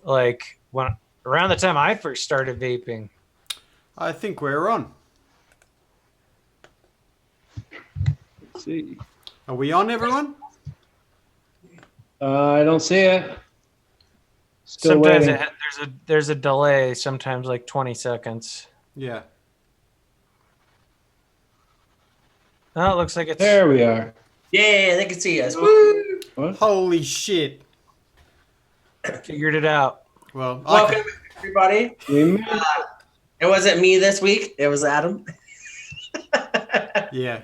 like around the time I first started vaping. I think we're on. Let's see. Are we on, everyone? I don't see it. Still Sometimes waiting. there's a delay, sometimes like 20 seconds. Yeah. Oh, it looks like it's... There we are. Yeah, they can see us. Woo! What? Holy shit. Figured it out. Well, Welcome, everybody. We made it. It wasn't me this week. It was Adam. Yeah.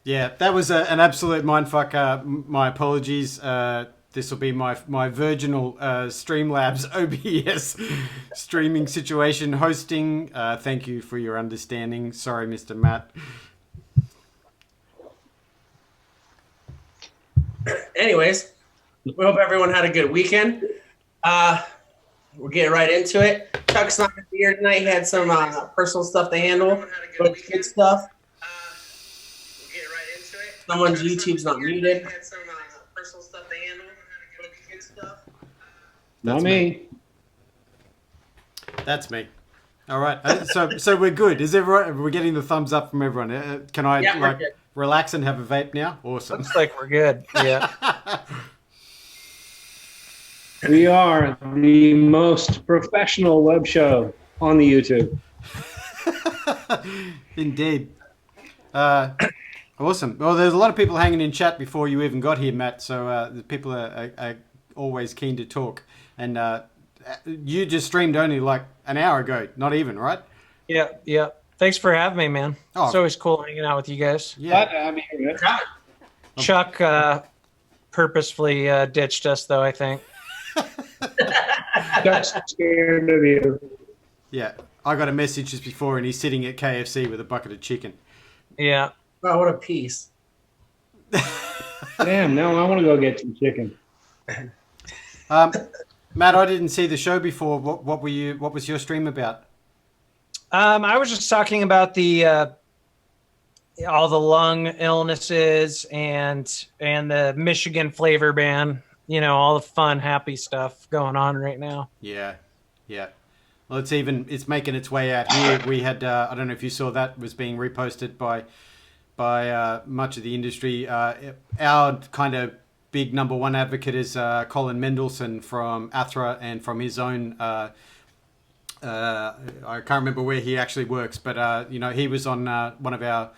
Yeah, that was an absolute mindfuck. My apologies. This will be my virginal Streamlabs OBS streaming situation hosting. Thank you for your understanding. Sorry, Mr. Matt. Anyways, we hope everyone had a good weekend. We're getting right into it. Chuck's not here tonight. He had some personal stuff to handle. Kid stuff. Someone's YouTube's not muted. Not me. That's me. All right. So we're good. Is everyone? We're getting the thumbs up from everyone. Can I relax and have a vape now? Awesome. Looks like we're good. Yeah. We are the most professional web show on the YouTube. Indeed. Awesome. Well, there's a lot of people hanging in chat before you even got here, Matt. So the people are always keen to talk. And you just streamed only like an hour ago, not even, right? Yeah, yeah. Thanks for having me, man. Oh. It's always cool hanging out with you guys. Yeah. I'm here. Chuck purposefully ditched us, though, I think. Chuck's scared of you. Yeah. I got a message just before, and he's sitting at KFC with a bucket of chicken. Yeah. Wow, what a piece. Damn, now I want to go get some chicken. Matt, I didn't see the show before. What was your stream about? I was just talking about all the lung illnesses and the Michigan flavor ban. You know, all the fun, happy stuff going on right now. Yeah, yeah. Well, it's making its way out here. We had I don't know if you saw that was being reposted by much of the industry. Our kind of big number one advocate is Colin Mendelsohn from ATHRA and from his own. I can't remember where he actually works, but he was on one of our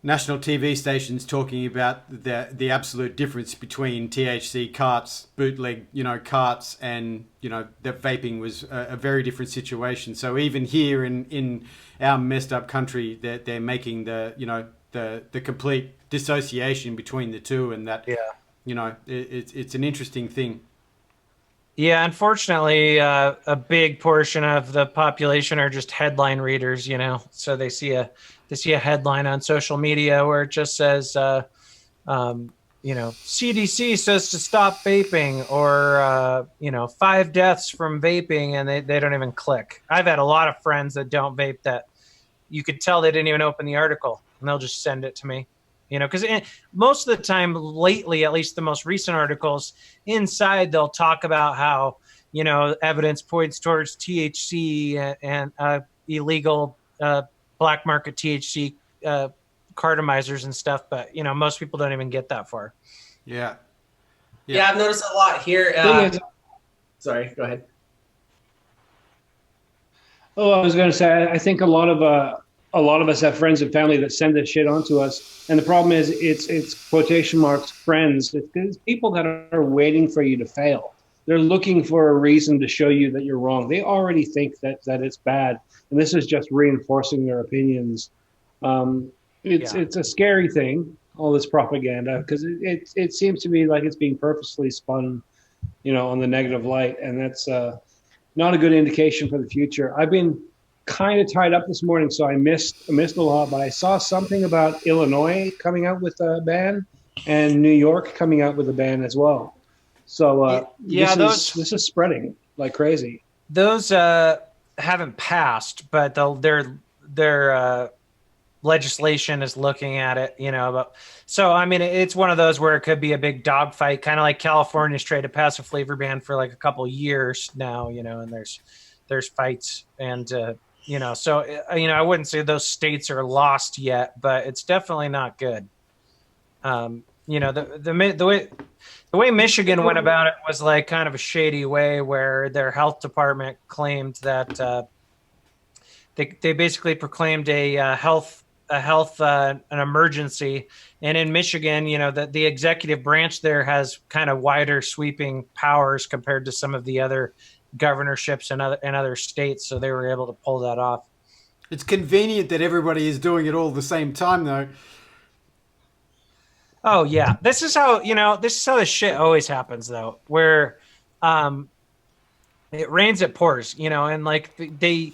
national TV stations talking about the absolute difference between THC carts, bootleg, carts, and that vaping was a very different situation. So even here in our messed up country, they're making the complete dissociation between the two, and that it's an interesting thing. Yeah, unfortunately, a big portion of the population are just headline readers, so they see a headline on social media where it just says, CDC says to stop vaping, or, 5 deaths from vaping, and they don't even click. I've had a lot of friends that don't vape that you could tell they didn't even open the article, and they'll just send it to me. Because most of the time lately, at least the most recent articles, inside they'll talk about how, evidence points towards THC and illegal black market THC cartomizers and stuff. But, most people don't even get that far. Yeah. Yeah, I've noticed a lot here. Sorry, go ahead. Oh, I was going to say, I think a lot of us have friends and family that send this shit on to us. And the problem is it's quotation marks friends. It's people that are waiting for you to fail. They're looking for a reason to show you that you're wrong. They already think that it's bad. And this is just reinforcing their opinions. It's a scary thing, all this propaganda, because it seems to me like it's being purposely spun, on the negative light. And that's not a good indication for the future. I've been kind of tied up this morning, so I missed a lot, but I saw something about Illinois coming out with a ban and New York coming out with a ban as well. So this is spreading like crazy. Those haven't passed, but they're legislation is looking at it, you know. But so I mean, it's one of those where it could be a big dogfight, kind of like California's tried to pass a flavor ban for like a couple years now, you know, and there's fights and you know, so you know, I wouldn't say those states are lost yet, but it's definitely not good. You know, the way Michigan went about it was like kind of a shady way, where their health department claimed that they basically proclaimed a health an emergency, and in Michigan, you know, that the executive branch there has kind of wider sweeping powers compared to some of the other governorships in other states, so they were able to pull that off. It's convenient that everybody is doing it all at the same time, though. Oh yeah, this is how, you know, this is how this shit always happens though, where it rains, it pours, you know, and like they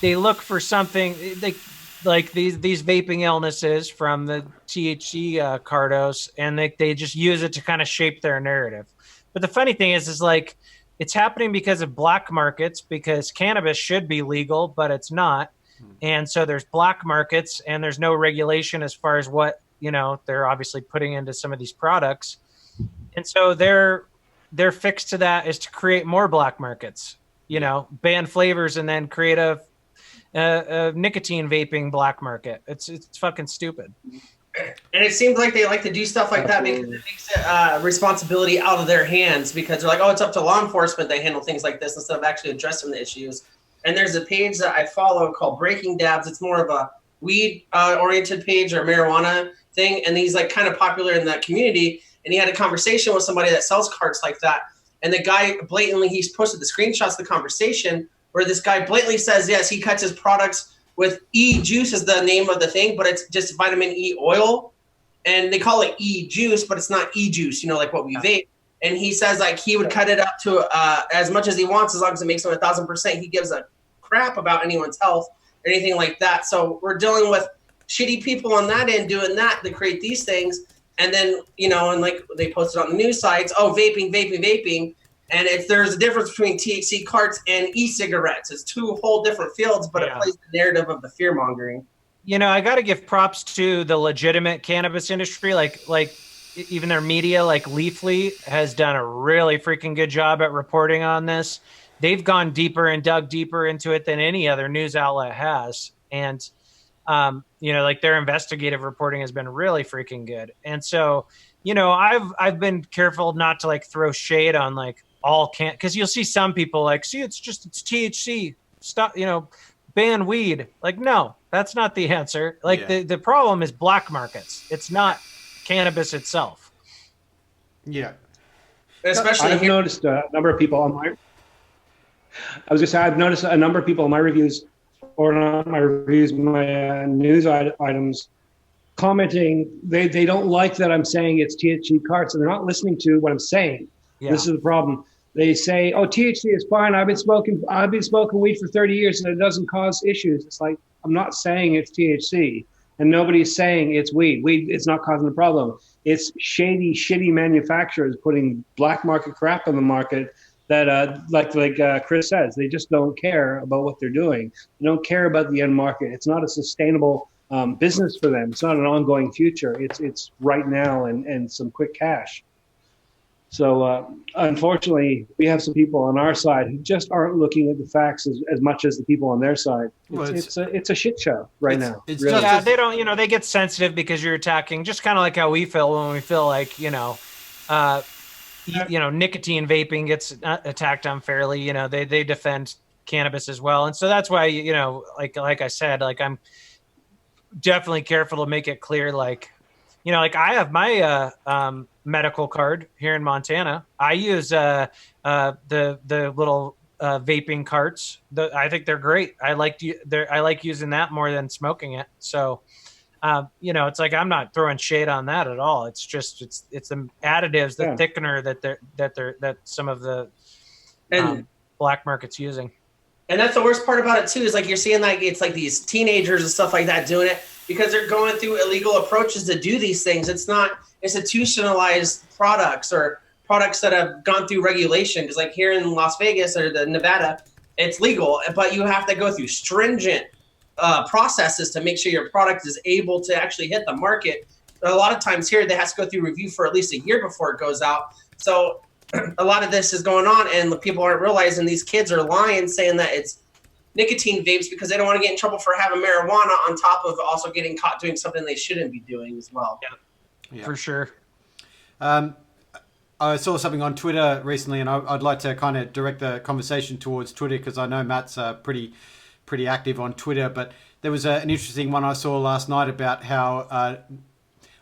look for something, they like these vaping illnesses from the THC cardos, and they just use it to kind of shape their narrative. But the funny thing is like it's happening because of black markets, because cannabis should be legal, but it's not. And so there's black markets, and there's no regulation as far as what, you know, they're obviously putting into some of these products. And so their fix to that is to create more black markets, you know, ban flavors and then create a nicotine vaping black market. It's fucking stupid. And it seems like they like to do stuff like that because it makes it responsibility out of their hands, because they're like, oh, it's up to law enforcement. They handle things like this instead of actually addressing the issues. And there's a page that I follow called Breaking Dabs. It's more of a weed oriented page or marijuana thing. And he's like kind of popular in that community. And he had a conversation with somebody that sells carts like that. And the guy blatantly, he's posted the screenshots of the conversation where this guy blatantly says, yes, he cuts his products with E juice is the name of the thing, but it's just vitamin E oil. And they call it E juice, but it's not E juice, you know, like what we vape. And he says like he would cut it up to as much as he wants, as long as it makes him 1,000%. He gives a crap about anyone's health or anything like that. So we're dealing with shitty people on that end doing that to create these things. And then, you know, and like they posted on the news sites, oh, vaping. And there's a difference between THC carts and e-cigarettes. It's two whole different fields, but it plays the narrative of the fear mongering. You know, I got to give props to the legitimate cannabis industry. Like even their media, like Leafly, has done a really freaking good job at reporting on this. They've gone deeper and dug deeper into it than any other news outlet has. And, you know, like their investigative reporting has been really freaking good. And so, you know, I've been careful not to like throw shade on like all because you'll see some people like, see, it's THC, stop, you know, ban weed. Like, no, that's not the answer. Like the problem is black markets. It's not cannabis itself. Yeah. Especially I've noticed a number of people on my, I've noticed a number of people in my reviews, or not my reviews, my news items, commenting they don't like that I'm saying it's THC carts, and they're not listening to what I'm saying. Yeah. This is the problem. They say, "Oh, THC is fine. I've been smoking weed for 30 years, and it doesn't cause issues." It's like, I'm not saying it's THC, and nobody's saying it's weed. Weed, it's not causing the problem. It's shitty manufacturers putting black market crap on the market that, like Chris says, they just don't care about what they're doing. They don't care about the end market. It's not a sustainable business for them. It's not an ongoing future. It's right now and some quick cash. So unfortunately, we have some people on our side who just aren't looking at the facts as much as the people on their side. It's a shit show right now. It's really. Yeah, they don't, you know, they get sensitive because you're attacking, just kind of like how we feel when we feel like, you know, nicotine vaping gets attacked unfairly. You know, they defend cannabis as well. And so that's why, you know, like I said, like I'm definitely careful to make it clear, like, you know, like I have my medical card here in Montana. I use the little vaping carts. I think they're great. I like using that more than smoking it. So, you know, it's like I'm not throwing shade on that at all. It's just it's the additives, the thickener that some of the black market's using. And that's the worst part about it too, is like you're seeing like it's like these teenagers and stuff like that doing it because they're going through illegal approaches to do these things. It's not institutionalized products or products that have gone through regulation. Because like here in Las Vegas or the Nevada, it's legal, but you have to go through stringent processes to make sure your product is able to actually hit the market. A lot of times here, they have to go through review for at least a year before it goes out. So a lot of this is going on, and the people aren't realizing these kids are lying, saying that it's nicotine vapes because they don't want to get in trouble for having marijuana on top of also getting caught doing something they shouldn't be doing as well. Yeah. For sure. I saw something on Twitter recently, and I'd like to kind of direct the conversation towards Twitter because I know Matt's pretty active on Twitter. But there was an interesting one I saw last night about how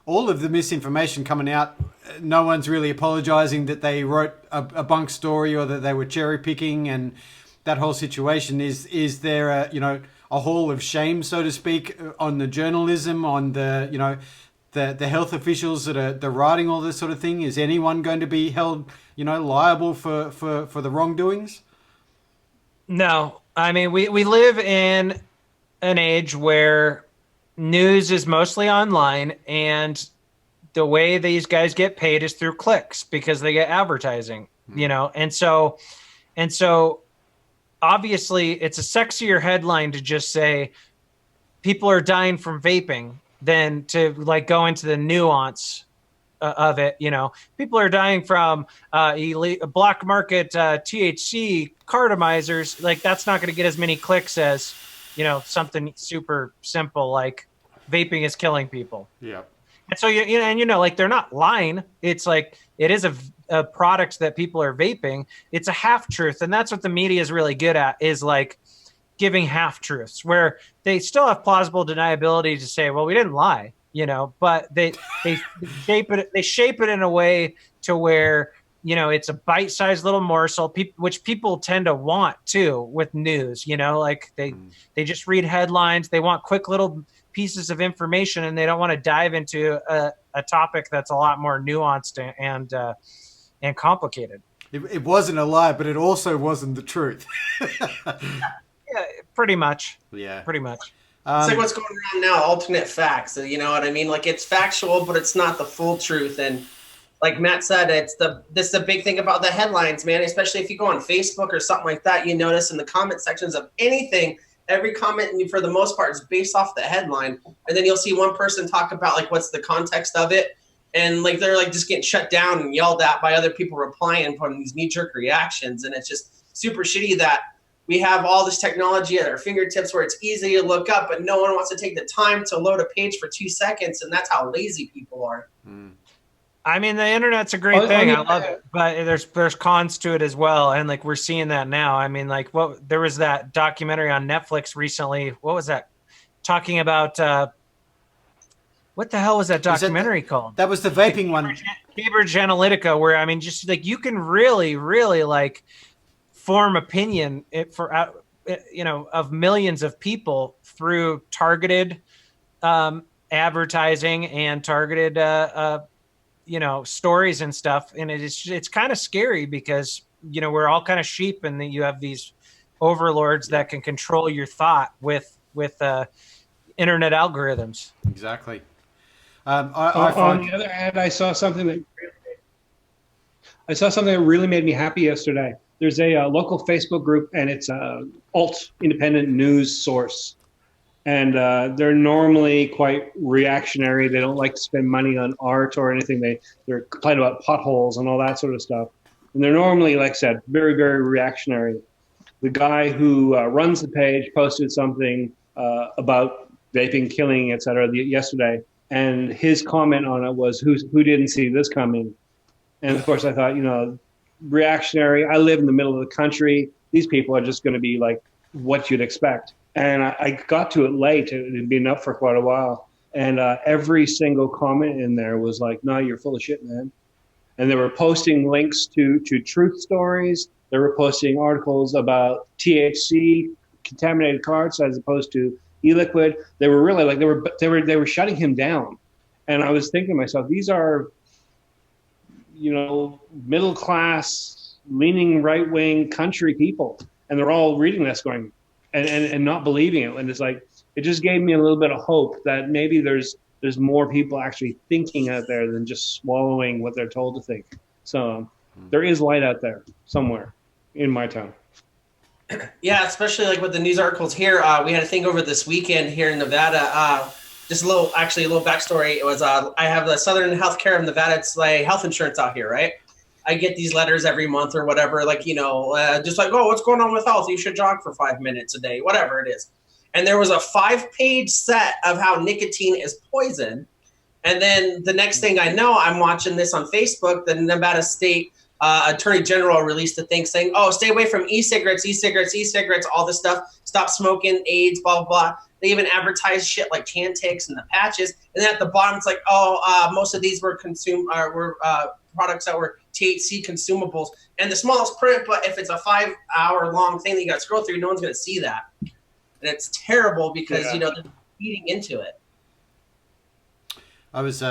all of the misinformation coming out, no one's really apologizing that they wrote a bunk story or that they were cherry picking, and that whole situation. Is there a hall of shame, so to speak, on the journalism, on the the health officials that are writing all this sort of thing? Is anyone going to be held liable for the wrongdoings? No, I mean we live in an age where news is mostly online, and the way these guys get paid is through clicks because they get advertising, and so obviously it's a sexier headline to just say people are dying from vaping than to like go into the nuance of it. People are dying from black market THC cartomizers. Like that's not going to get as many clicks as something super simple like vaping is killing people. Yeah. And so like they're not lying. It's like it is a product that people are vaping. It's a half truth, and that's what the media is really good at, is like giving half truths where they still have plausible deniability to say, well, we didn't lie, but they shape it in a way to where it's a bite-sized little morsel, which people tend to want too with news. Like they just read headlines. They want quick little pieces of information, and they don't want to dive into a topic that's a lot more nuanced and complicated. It wasn't a lie, but it also wasn't the truth. Yeah, pretty much. Yeah, pretty much. It's like what's going around now, alternate facts. You know what I mean? Like it's factual, but it's not the full truth. And like Matt said, this is the big thing about the headlines, man. Especially if you go on Facebook or something like that, you notice in the comment sections of anything, every comment for the most part is based off the headline, and then you'll see one person talk about like what's the context of it, and like they're like just getting shut down and yelled at by other people replying from these knee-jerk reactions. And it's just super shitty that we have all this technology at our fingertips where it's easy to look up, but no one wants to take the time to load a page for 2 seconds, and that's how lazy people are. I mean, the internet's a great thing. I love it, but there's cons to it as well, and like we're seeing that now. I mean, like there was that documentary on Netflix recently. What was that? Talking about what the hell was that documentary called? That was the vaping one, Cambridge Analytica, where I mean, just like you can really like form opinion of millions of people through targeted advertising and targeted stories and stuff. And it's kind of scary because we're all kind of sheep, and then you have these overlords that can control your thought with internet algorithms. Exactly. On the other hand, I saw something that really made me happy yesterday. There's a local Facebook group, and it's a alt independent news source. And they're normally quite reactionary. They don't like to spend money on art or anything. They're complaining about potholes and all that sort of stuff. And they're normally, like I said, very, very reactionary. The guy who runs the page posted something about vaping, killing, etc. yesterday. And his comment on it was, who didn't see this coming? And of course I thought, reactionary. I live in the middle of the country. These people are just going to be like what you'd expect. And I got to it late. It had been up for quite a while. And every single comment in there was like, no, you're full of shit, man. And they were posting links to truth stories. They were posting articles about THC, contaminated carts, as opposed to e-liquid. They were really like, they were shutting him down. And I was thinking to myself, these are, middle class, leaning right wing country people, and they're all reading this going and not believing it. And it's like, it just gave me a little bit of hope that maybe there's more people actually thinking out there than just swallowing what they're told to think. So there is light out there somewhere in my town. Yeah, especially like with the news articles here. We had a thing over this weekend here in Nevada. Just a little backstory. It was I have the Southern Healthcare of Nevada. It's like health insurance out here, right? I get these letters every month or whatever, like, just like, oh, what's going on with health? You should jog for 5 minutes a day, whatever it is. And there was a 5-page set of how nicotine is poison. And then the next thing I know, I'm watching this on Facebook. The Nevada State Attorney General released a thing saying, oh, stay away from e-cigarettes, all this stuff. Stop smoking, AIDS, blah, blah, blah. They even advertise shit like Chantix and the patches. And then at the bottom, it's like, most of these were products that were THC consumables. And the smallest print, but if it's a 5-hour long thing that you got to scroll through, no one's going to see that. And it's terrible because, they're feeding into it. I was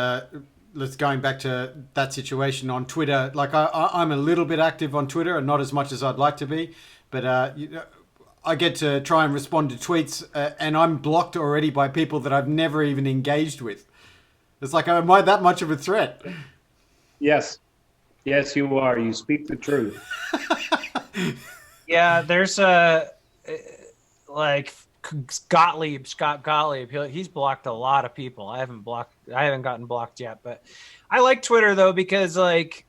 let's going back to that situation on Twitter. Like I'm a little bit active on Twitter and not as much as I'd like to be, but I get to try and respond to tweets and I'm blocked already by people that I've never even engaged with. It's like, am I that much of a threat? Yes, you are. You speak the truth. Yeah, there's like Scott Gottlieb. He's blocked a lot of people. I haven't gotten blocked yet, but I like Twitter though because like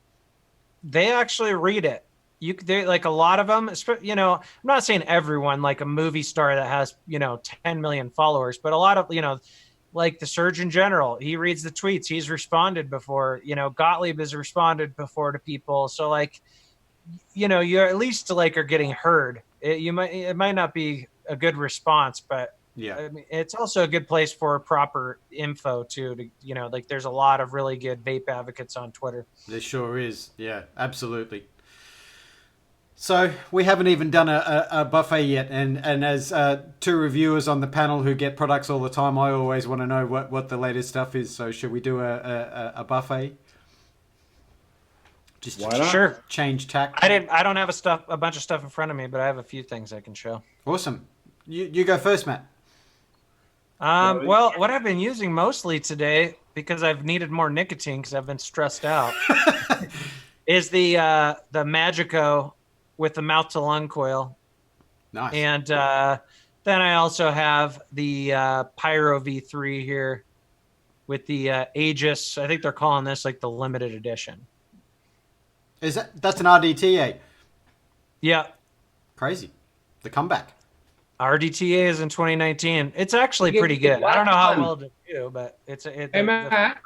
they actually read it. They like a lot of them. I'm not saying everyone, like a movie star that has 10 million followers, but a lot of like the Surgeon General, he reads the tweets. He's responded before. Gottlieb has responded before to people. So like, you're at least like are getting heard. It might not be a good response, but yeah, I mean, it's also a good place for proper info too. Like there's a lot of really good vape advocates on Twitter. There sure is. Yeah, absolutely. So we haven't even done a buffet yet, and as two reviewers on the panel who get products all the time, I always want to know what the latest stuff is. So should we do a buffet? Just why not? Sure. Change tack. I don't have a bunch of stuff in front of me, but I have a few things I can show. Awesome. You go first, Matt. Well, what I've been using mostly today, because I've needed more nicotine because I've been stressed out, is the Magico with the mouth to lung coil. Nice. And then I also have the Pyro V3 here with the Aegis. I think they're calling this like the limited edition. That's an RDTA? Yeah. Crazy. The comeback. RDTA is in 2019. It's actually pretty good. I don't know how well to do, but it's Hey, Matt,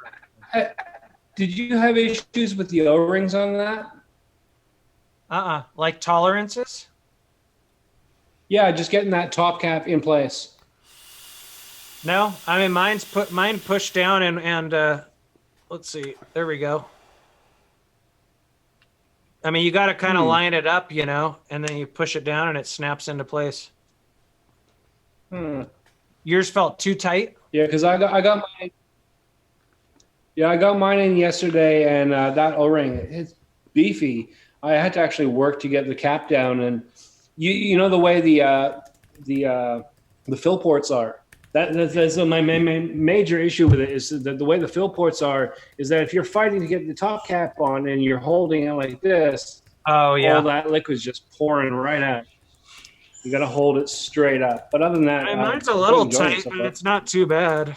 did you have issues with the O-rings on that? Like tolerances? Yeah, just getting that top cap in place. No, I mean mine pushed down and let's see. There we go. I mean, you got to kind of line it up, and then you push it down and it snaps into place. Yours felt too tight? Yeah, because I got mine. Yeah, I got mine in yesterday, and that O-ring, it's beefy. I had to actually work to get the cap down, and you know the way the fill ports are. That's my major issue with it is that the way the fill ports are is that if you're fighting to get the top cap on and you're holding it like this, all that liquid's just pouring right out. You got to hold it straight up. But other than that, mine's a little tight, but it's not too bad.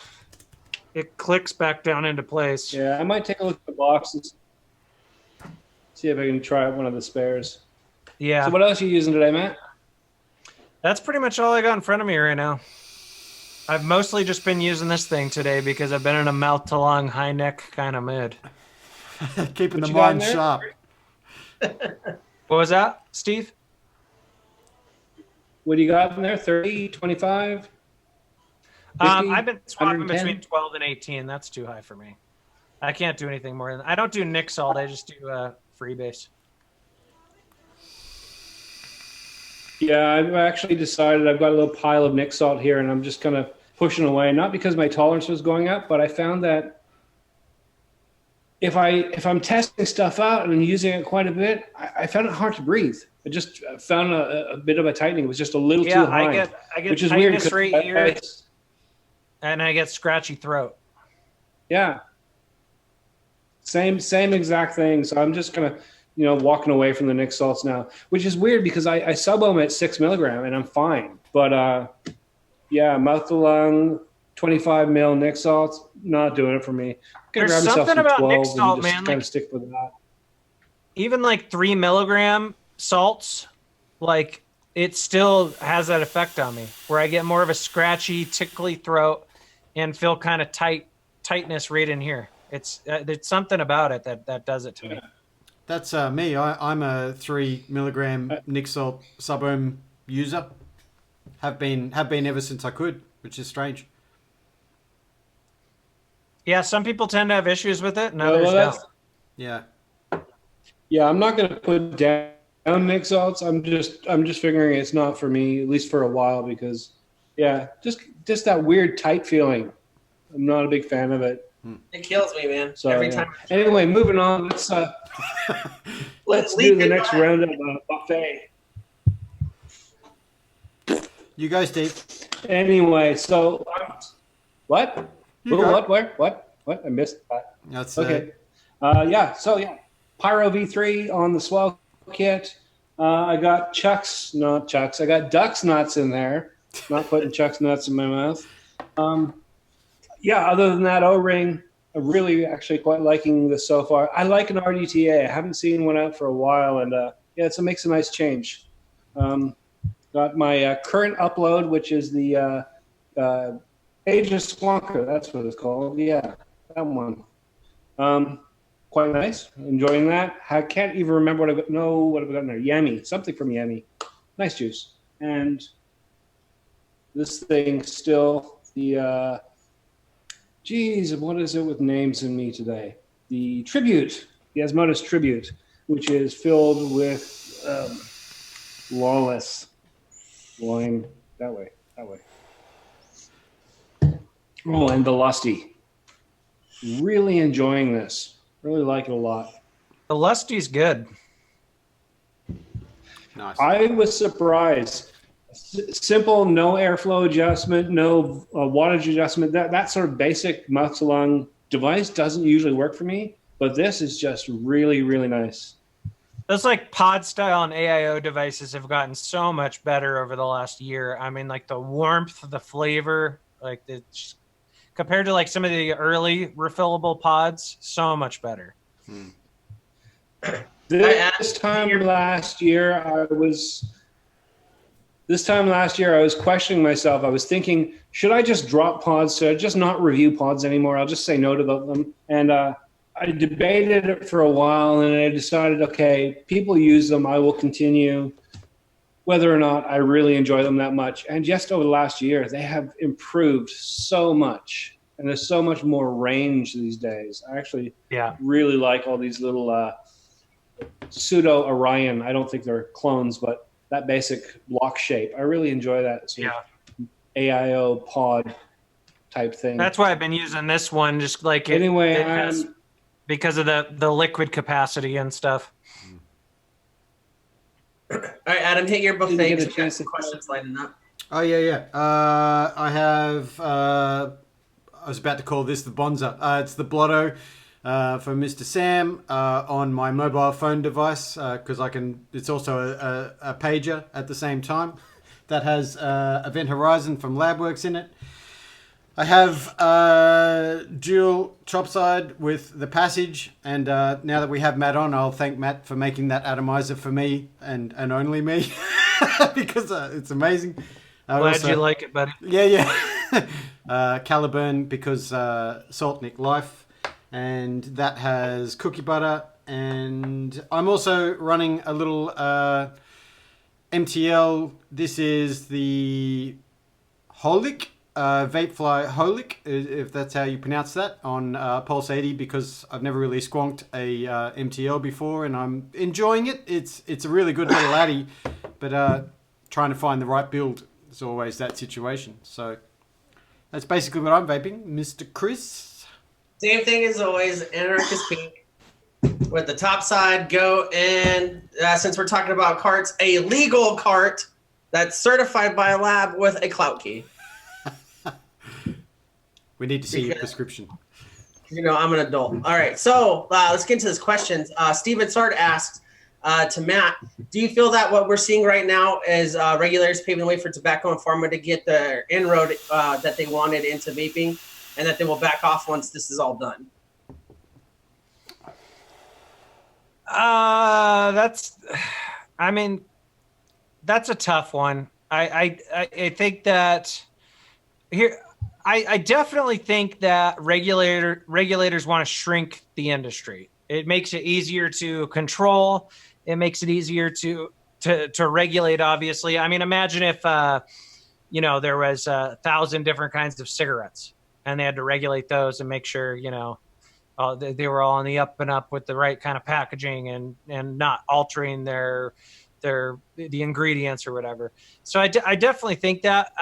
It clicks back down into place. Yeah, I might take a look at the boxes. See if I can try out one of the spares. Yeah. So what else are you using today, Matt? That's pretty much all I got in front of me right now. I've mostly just been using this thing today because I've been in a mouth to lung, high neck kind of mood. Keeping the mind sharp. What was that, Steve? What do you got in there? 30, 25? 50, I've been swapping between 12 and 18. That's too high for me. I can't do anything more than I don't do Nick Salt. I just do freebase. Yeah, I've actually decided I've got a little pile of Nick Salt here, and I'm just kind of pushing away. Not because my tolerance was going up, but I found that if I'm testing stuff out and I'm using it quite a bit, I found it hard to breathe. I just found a bit of a tightening. It was just a little too high. I get which is weird right here, and I get scratchy throat. Yeah. Same exact thing. So I'm just gonna walking away from the Nick salts now, which is weird because I sub them at 6 milligram and I'm fine. But mouth to lung, 25 mil Nick salts, not doing it for me. There's something about Nick salt, man. Kind of stick with that. Even like 3 milligram salts, like it still has that effect on me, where I get more of a scratchy, tickly throat and feel kind of tightness right in here. It's something about it that does it to me. That's me. I'm a 3 milligram Nick salt sub-ohm user. Have been ever since I could, which is strange. Yeah, some people tend to have issues with it, and others don't. Yeah. Yeah, I'm not going to put down Nick salts. I'm just figuring it's not for me, at least for a while, because just that weird tight feeling. I'm not a big fan of it. It kills me, man. So, every time. Anyway, moving on. Let's do the next round of buffet. You go, Steve. Anyway, so what? What? I missed that. That's okay. Pyro V3 on the swell kit. I got I got Duck's nuts in there. Not putting Chuck's nuts in my mouth. Other than that, O-ring, I'm really actually quite liking this so far. I like an RDTA. I haven't seen one out for a while, and it makes a nice change. Got my current upload, which is the Age of Swonker. That's what it's called. Yeah, that one. Quite nice. Enjoying that. I can't even remember what I've got. No, what have I got in there? Yummy. Something from Yummy. Nice juice. And this thing still, what is it with names in me today? The Tribute, the Asmodeus Tribute, which is filled with Lawless wine. That way. Oh, and the Lusty. Really enjoying this. Really like it a lot. The Lusty's good. Nice. I was surprised. Simple, no airflow adjustment, no wattage adjustment. That sort of basic mouth to lung device doesn't usually work for me, but this is just really, really nice. Those like pod style and AIO devices have gotten so much better over the last year. I mean, like the warmth, the flavor, like compared to like some of the early refillable pods, so much better. This time last year, I was questioning myself. I was thinking, should I just drop pods? Should I just not review pods anymore? I'll just say no to them. And I debated it for a while, and I decided, okay, people use them. I will continue, whether or not I really enjoy them that much. And just over the last year, they have improved so much. And there's so much more range these days. I actually really like all these little pseudo Orion. I don't think they're clones, but that basic block shape. I really enjoy that sort of AIO pod type thing. That's why I've been using this one, just like because of the liquid capacity and stuff. All right, Adam, hit your buffet. Get a chance to questions lining up. Oh yeah. I have. I was about to call this the Bonza. It's the Blotto from Mr. Sam on my mobile phone device because it's also a pager at the same time. That has Event Horizon from LabWorks in it. I have dual chopside with the Passage, and now that we have Matt on, I'll thank Matt for making that atomizer for me and only me because it's amazing. Glad you like it, buddy. Yeah. Caliburn because Saltnik Life, and that has cookie butter, and I'm also running a little MTL. This is the Holic Vapefly Holic, if that's how you pronounce that, on Pulse 80, because I've never really squonked a MTL before, and I'm enjoying it. It's a really good little addy, but trying to find the right build is always that situation. So that's basically what I'm vaping, Mr. Chris. Same thing as always, Anarchist Pink with the top side go, and since we're talking about carts, a legal cart that's certified by a lab with a clout key. We need to see your prescription. You know, I'm an adult. All right, so let's get into this questions. Steven Sard asks to Matt, do you feel that what we're seeing right now is regulators paving the way for tobacco and pharma to get the inroad that they wanted into vaping, and that they will back off once this is all done? I mean, that's a tough one. I think that here, I definitely think that regulators want to shrink the industry. It makes it easier to control. It makes it easier to regulate. Obviously, I mean, imagine if there was 1,000 different kinds of cigarettes, and they had to regulate those and make sure they were all on the up and up with the right kind of packaging and not altering the ingredients or whatever. So I definitely think that.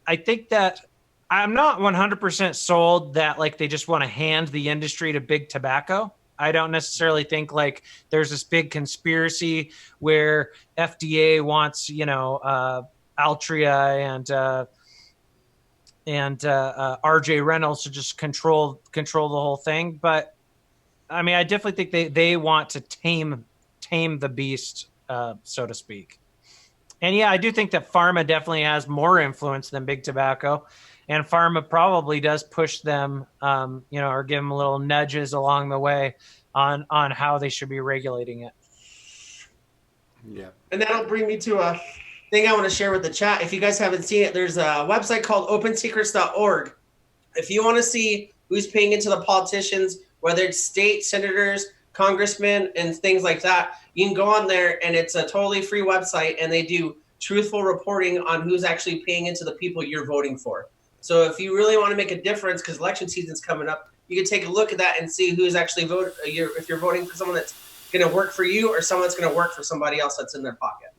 I think that I'm not 100% sold that like they just want to hand the industry to big tobacco. I don't necessarily think like there's this big conspiracy where FDA wants, Altria and RJ Reynolds to just control the whole thing. But I mean, I definitely think they want to tame the beast, so to speak. And yeah, I do think that pharma definitely has more influence than big tobacco, and pharma probably does push them, or give them little nudges along the way on how they should be regulating it. Yeah. And that'll bring me to a thing I want to share with the chat. If you guys haven't seen it, there's a website called opensecrets.org. If you want to see who's paying into the politicians, whether it's state senators, congressmen, and things like that, you can go on there, and it's a totally free website, and they do truthful reporting on who's actually paying into the people you're voting for. So if you really want to make a difference, because election season's coming up, you can take a look at that and see who's actually voting. If you're voting for someone that's going to work for you or someone that's going to work for somebody else that's in their pocket.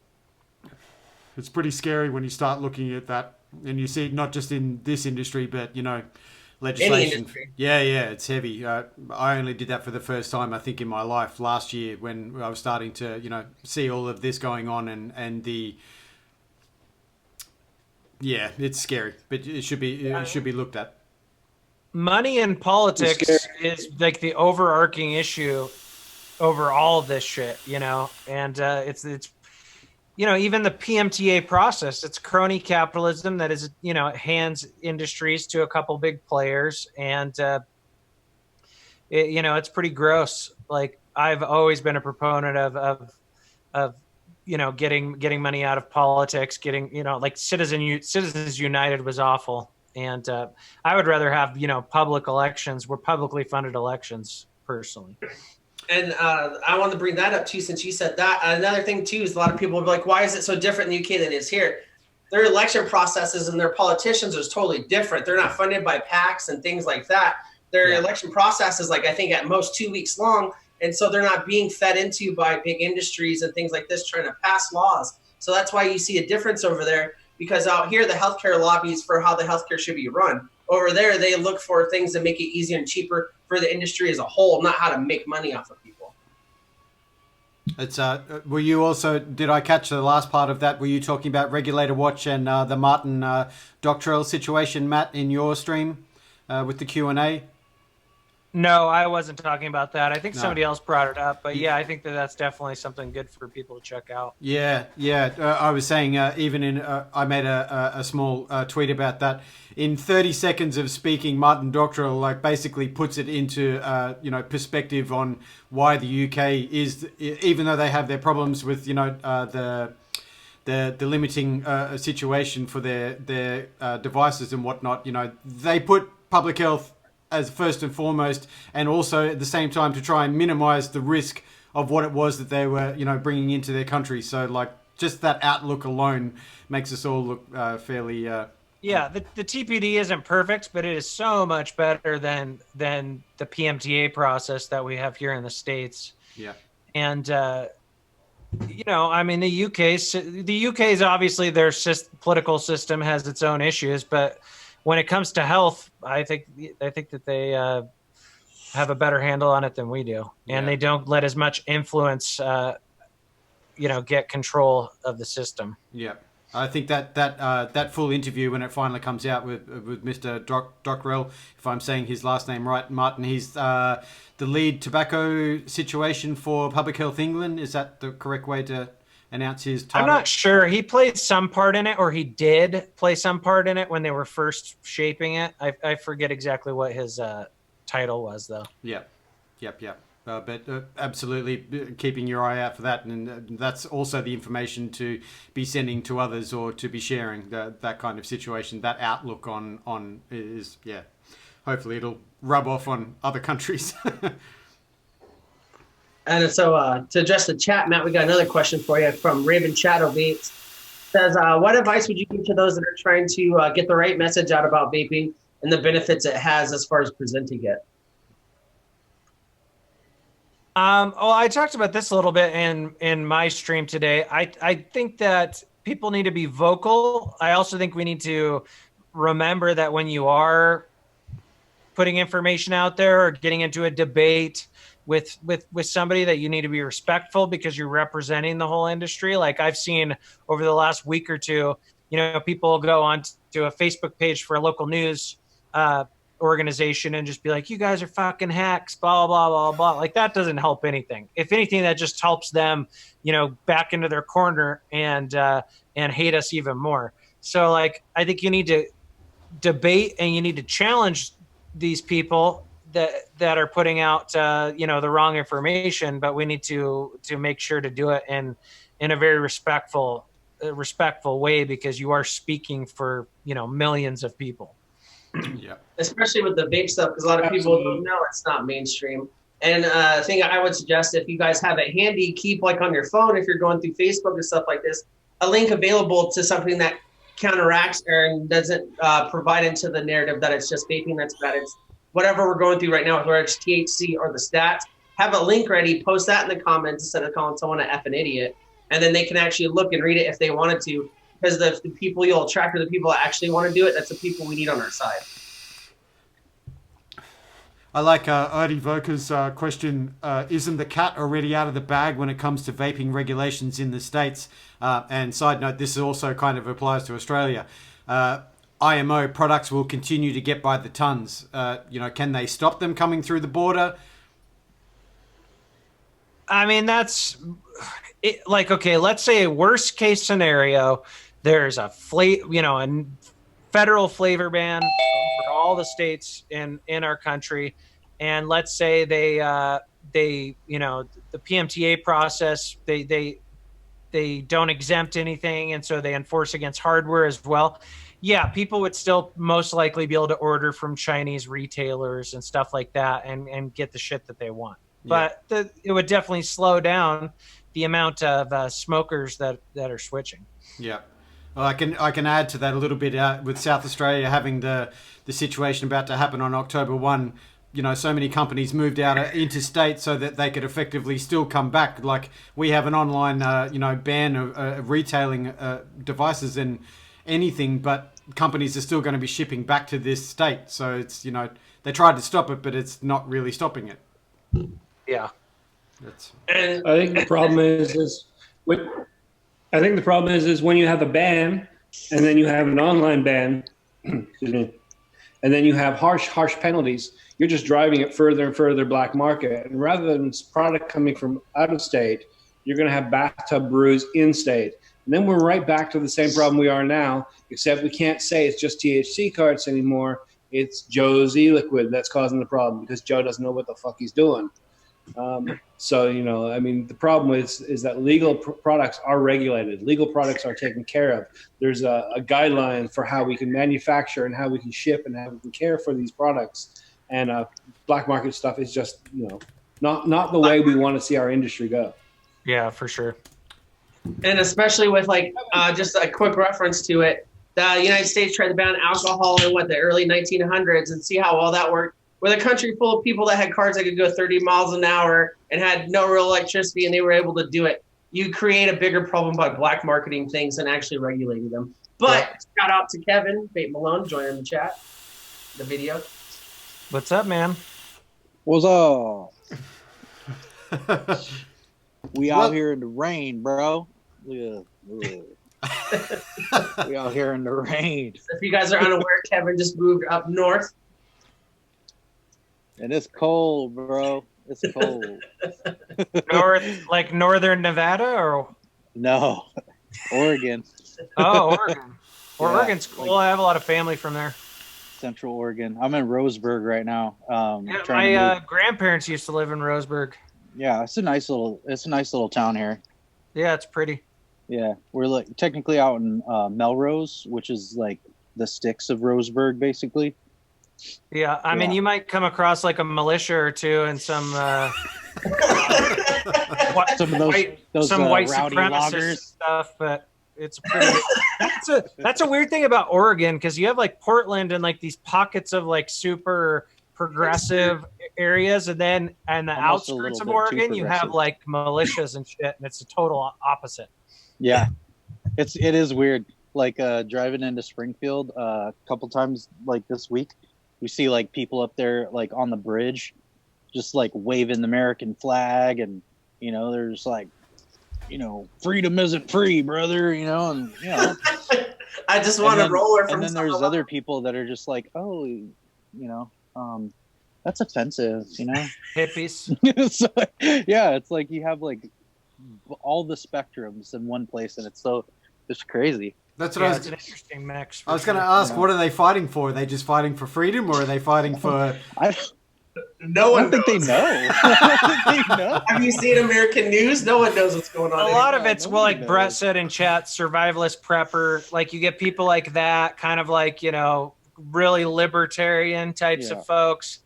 It's pretty scary when you start looking at that, and you see it not just in this industry, but legislation. Yeah, it's heavy. I only did that for the first time, I think, in my life last year when I was starting to, see all of this going on, and it's scary, but it should be looked at. Money in politics is like the overarching issue over all of this shit, and it's even the PMTA process, it's crony capitalism that is, hands industries to a couple big players. And, it's pretty gross. Like, I've always been a proponent of getting money out of politics, like Citizens United was awful. And I would rather have, public elections, publicly funded elections personally. And I want to bring that up too, since you said that. Another thing too is a lot of people will be like, "Why is it so different in the UK than it is here?" Their election processes and their politicians is totally different. They're not funded by PACs and things like that. Their election process is like, I think at most 2 weeks long, and so they're not being fed into by big industries and things like this trying to pass laws. So that's why you see a difference over there. Because out here, the healthcare lobbies for how the healthcare should be run. Over there, they look for things that make it easier and cheaper for the industry as a whole, not how to make money off of people. It's were you also? Did I catch the last part of that? Were you talking about Regulator Watch and the Martin Doctrell situation, Matt, in your stream with the Q&A? No, I wasn't talking about that. I think somebody else brought it up, but yeah, I think that's definitely something good for people to check out. Yeah. I was saying even in I made a small tweet about that. In 30 seconds of speaking, Martin Doctrell basically puts it into perspective on why the UK is, even though they have their problems with the limiting situation for their devices and whatnot. They put public health as first and foremost, and also at the same time to try and minimize the risk of what it was that they were, bringing into their country. So, just that outlook alone makes us all look fairly. Yeah, the TPD isn't perfect, but it is so much better than the PMTA process that we have here in the States. Yeah, and the UK's obviously their political system has its own issues, but when it comes to health, I think that they have a better handle on it than we do, and they don't let as much influence, get control of the system. Yeah. I think that full interview, when it finally comes out with Mr. Dockrell, if I'm saying his last name right, Martin, he's the lead tobacco situation for Public Health England. Is that the correct way to announce his title? I'm not sure. He played some part in it, or he did play some part in it when they were first shaping it. I forget exactly what his title was, though. Yep. But absolutely keeping your eye out for that, and that's also the information to be sending to others or to be sharing that kind of situation. That outlook on is, yeah. Hopefully it'll rub off on other countries. And so to address the chat, Matt, we got another question for you from Raven Shadow Bates. Says, what advice would you give to those that are trying to get the right message out about vaping and the benefits it has as far as presenting it? I talked about this a little bit in my stream today. I think that people need to be vocal. I also think we need to remember that when you are putting information out there or getting into a debate with somebody, that you need to be respectful, because you're representing the whole industry. Like I've seen over the last week or two, people go on to a Facebook page for a local news organization and just be like, you guys are fucking hacks, blah, blah, blah, blah. Like that doesn't help anything. If anything, that just helps them, back into their corner and hate us even more. So like, I think you need to debate and you need to challenge these people that are putting out, the wrong information, but we need to make sure to do it in a very respectful way, because you are speaking for, millions of people. Yeah. Especially with the vape stuff, because a lot of people don't know it's not mainstream. And the thing I would suggest, if you guys have it handy, keep like on your phone, if you're going through Facebook and stuff like this, a link available to something that counteracts and doesn't provide into the narrative that it's just vaping that's bad. It's whatever we're going through right now, whether it's THC or the stats. Have a link ready, post that in the comments instead of calling someone an effing idiot. And then they can actually look and read it if they wanted to. Because the people you'll attract are the people that actually want to do it. That's the people we need on our side. I like Ernie Voka's question. Isn't the cat already out of the bag when it comes to vaping regulations in the States? And side note, this also kind of applies to Australia. IMO products will continue to get by the tons. Can they stop them coming through the border? I mean, that's it, like, okay, let's say a worst case scenario, there's a federal flavor ban for all the states in our country. And let's say they the PMTA process, they don't exempt anything. And so they enforce against hardware as well. Yeah, people would still most likely be able to order from Chinese retailers and stuff like that and get the shit that they want. Yeah. But it would definitely slow down the amount of smokers that are switching. Yeah. Well, I can add to that a little bit with South Australia having the situation about to happen on October 1. So many companies moved out interstate so that they could effectively still come back. Like we have an online, ban of retailing devices and anything, but companies are still going to be shipping back to this state. So it's, they tried to stop it, but it's not really stopping it. Yeah. I think the problem is when you have a ban and then you have an online ban, excuse me, and then you have harsh penalties, you're just driving it further and further black market. And rather than product coming from out of state, you're going to have bathtub brews in state. And then we're right back to the same problem we are now, except we can't say it's just THC carts anymore. It's Joe's e-liquid that's causing the problem because Joe doesn't know what the fuck he's doing. The problem is that legal products are regulated. Legal products are taken care of. There's a guideline for how we can manufacture and how we can ship and how we can care for these products. And black market stuff is just, not the way we want to see our industry go. Yeah, for sure. And especially with just a quick reference to it, the United States tried to ban alcohol in the early 1900s, and see how all that worked. With a country full of people that had cars that could go 30 miles an hour and had no real electricity, and they were able to do it. You create a bigger problem by black marketing things and actually regulating them. But shout out to Kevin Vape Malone joining the chat, the video. What's up, man? What's up? We out here in the rain, bro. Yeah. We out here in the rain. If you guys are unaware, Kevin just moved up north. And it's cold, bro. It's cold. Like northern Nevada or? No, Oregon. Oh, Oregon. Yeah, Oregon's cool. I have a lot of family from there. Central Oregon. I'm in Roseburg right now. Yeah, trying to my move. grandparents used to live in Roseburg. Yeah, it's a nice little town here. Yeah, it's pretty. Yeah, we're like technically out in Melrose, which is like the sticks of Roseburg, basically. Yeah, I mean, you might come across like a militia or two and some Some of those white rowdy supremacist loggers. stuff, but it's pretty. That's a weird thing about Oregon, because you have like Portland and like these pockets of like super progressive areas, and then the Almost a outskirts little of bit too Oregon you have progressive. like militias and shit, and it's a total opposite. Yeah, it is weird. Like driving into Springfield a couple times like this week, we see like people up there like on the bridge, just like waving the American flag, and there's like, freedom isn't free, brother. And I just want to roll her from. And then there's other people that are just like, oh, that's offensive, Hippies. So, yeah, it's like you have like all the spectrums in one place, and it's crazy. That's what It's an interesting mix. I was going to ask. What are they fighting for? Are they just fighting for freedom, or are they fighting for? No one think they know. I don't think they know. Have you seen American news? No one knows what's going on. A lot of it's nobody like Brett knows. said in chat, survivalist prepper. Like you get people like that, kind of like really libertarian types of folks.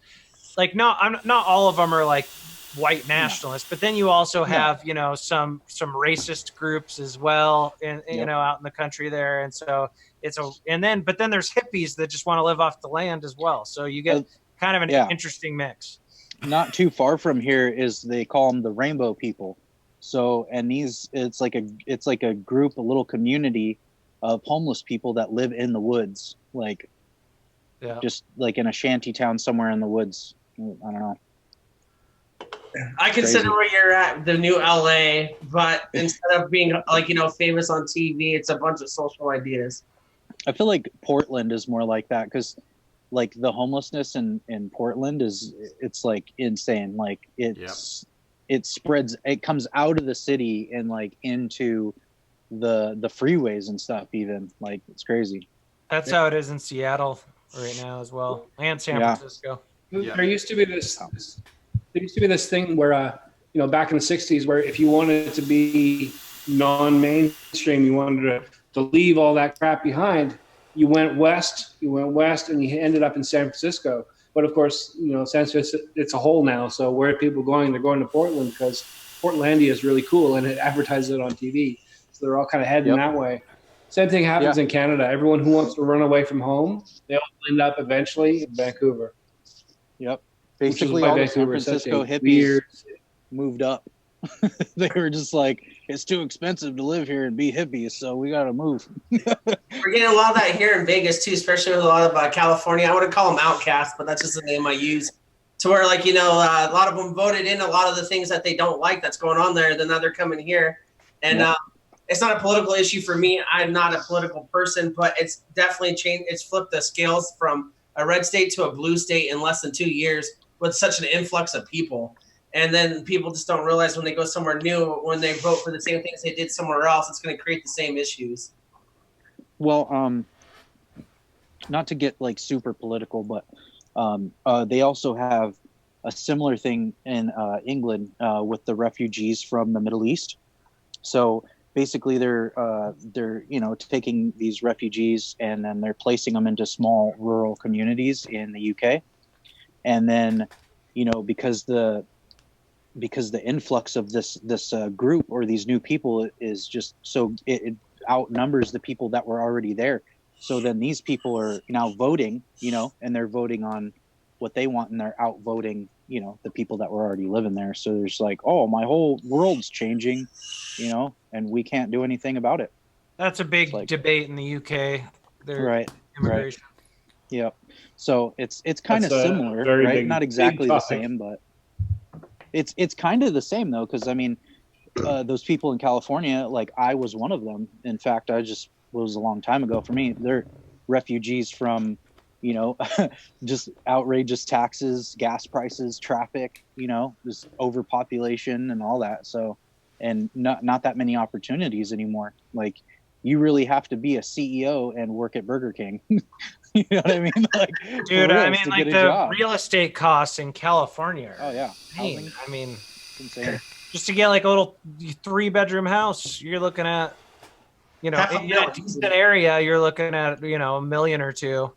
Like not all of them are like white nationalists, but then you also have some racist groups as well, and out in the country there, and so but then there's hippies that just want to live off the land as well. So you get kind of an interesting mix. Not too far from here is, they call them the rainbow people. So, and it's like a group, a little community of homeless people that live in the woods, like just like in a shanty town somewhere in the woods. I don't know. I consider where you're at the new LA, but instead of being like famous on TV, it's a bunch of social ideas. I feel like Portland is more like that, because like the homelessness in Portland it's like insane. Like it spreads, it comes out of the city and like into the freeways and stuff, even like it's crazy. That's how it is in Seattle right now as well, and San Francisco. There used to be this thing where back in the 60s, where if you wanted to be non-mainstream, you wanted to leave all that crap behind, you went west, and you ended up in San Francisco. But of course, San Francisco, it's a hole now. So where are people going? They're going to Portland, because Portlandia is really cool and it advertises it on TV. So they're all kind of heading that way. Same thing happens in Canada. Everyone who wants to run away from home, they all end up eventually in Vancouver. Yep. Basically, all the San Francisco hippies moved up. They were just like, it's too expensive to live here and be hippies, so we got to move. We're getting a lot of that here in Vegas too, especially with a lot of California. I wouldn't call them outcasts, but that's just the name I use. To where a lot of them voted in a lot of the things that they don't like that's going on there. Then now they're coming here, and it's not a political issue for me. I'm not a political person, but it's definitely changed. It's flipped the scales from a red state to a blue state in less than 2 years with such an influx of people. And then people just don't realize when they go somewhere new, when they vote for the same things they did somewhere else, it's going to create the same issues. Well, not to get like super political, but they also have a similar thing in England with the refugees from the Middle East. So basically, they're taking these refugees and then they're placing them into small rural communities in the UK, and then because the influx of this group or these new people is just so it outnumbers the people that were already there. So then these people are now voting, and they're voting on what they want, and they're outvoting, the people that were already living there. So there's like, oh, my whole world's changing, and we can't do anything about it. That's a big debate in the UK. Right. Immigration. Right. Yep. So it's kind of similar, right? Not exactly the same, but it's kind of the same though, because I mean, those people in California, like I was one of them. In fact, was a long time ago for me. They're refugees from, just outrageous taxes, gas prices, traffic, just overpopulation and all that. So, and not that many opportunities anymore. Like, you really have to be a CEO and work at Burger King. You know what I mean? Like, dude, I mean, like the real estate costs in California. Oh yeah. I mean, it's insane. Just to get like a little 3-bedroom house, you're looking at, in a decent area, you're looking at, $1 million or $2 million.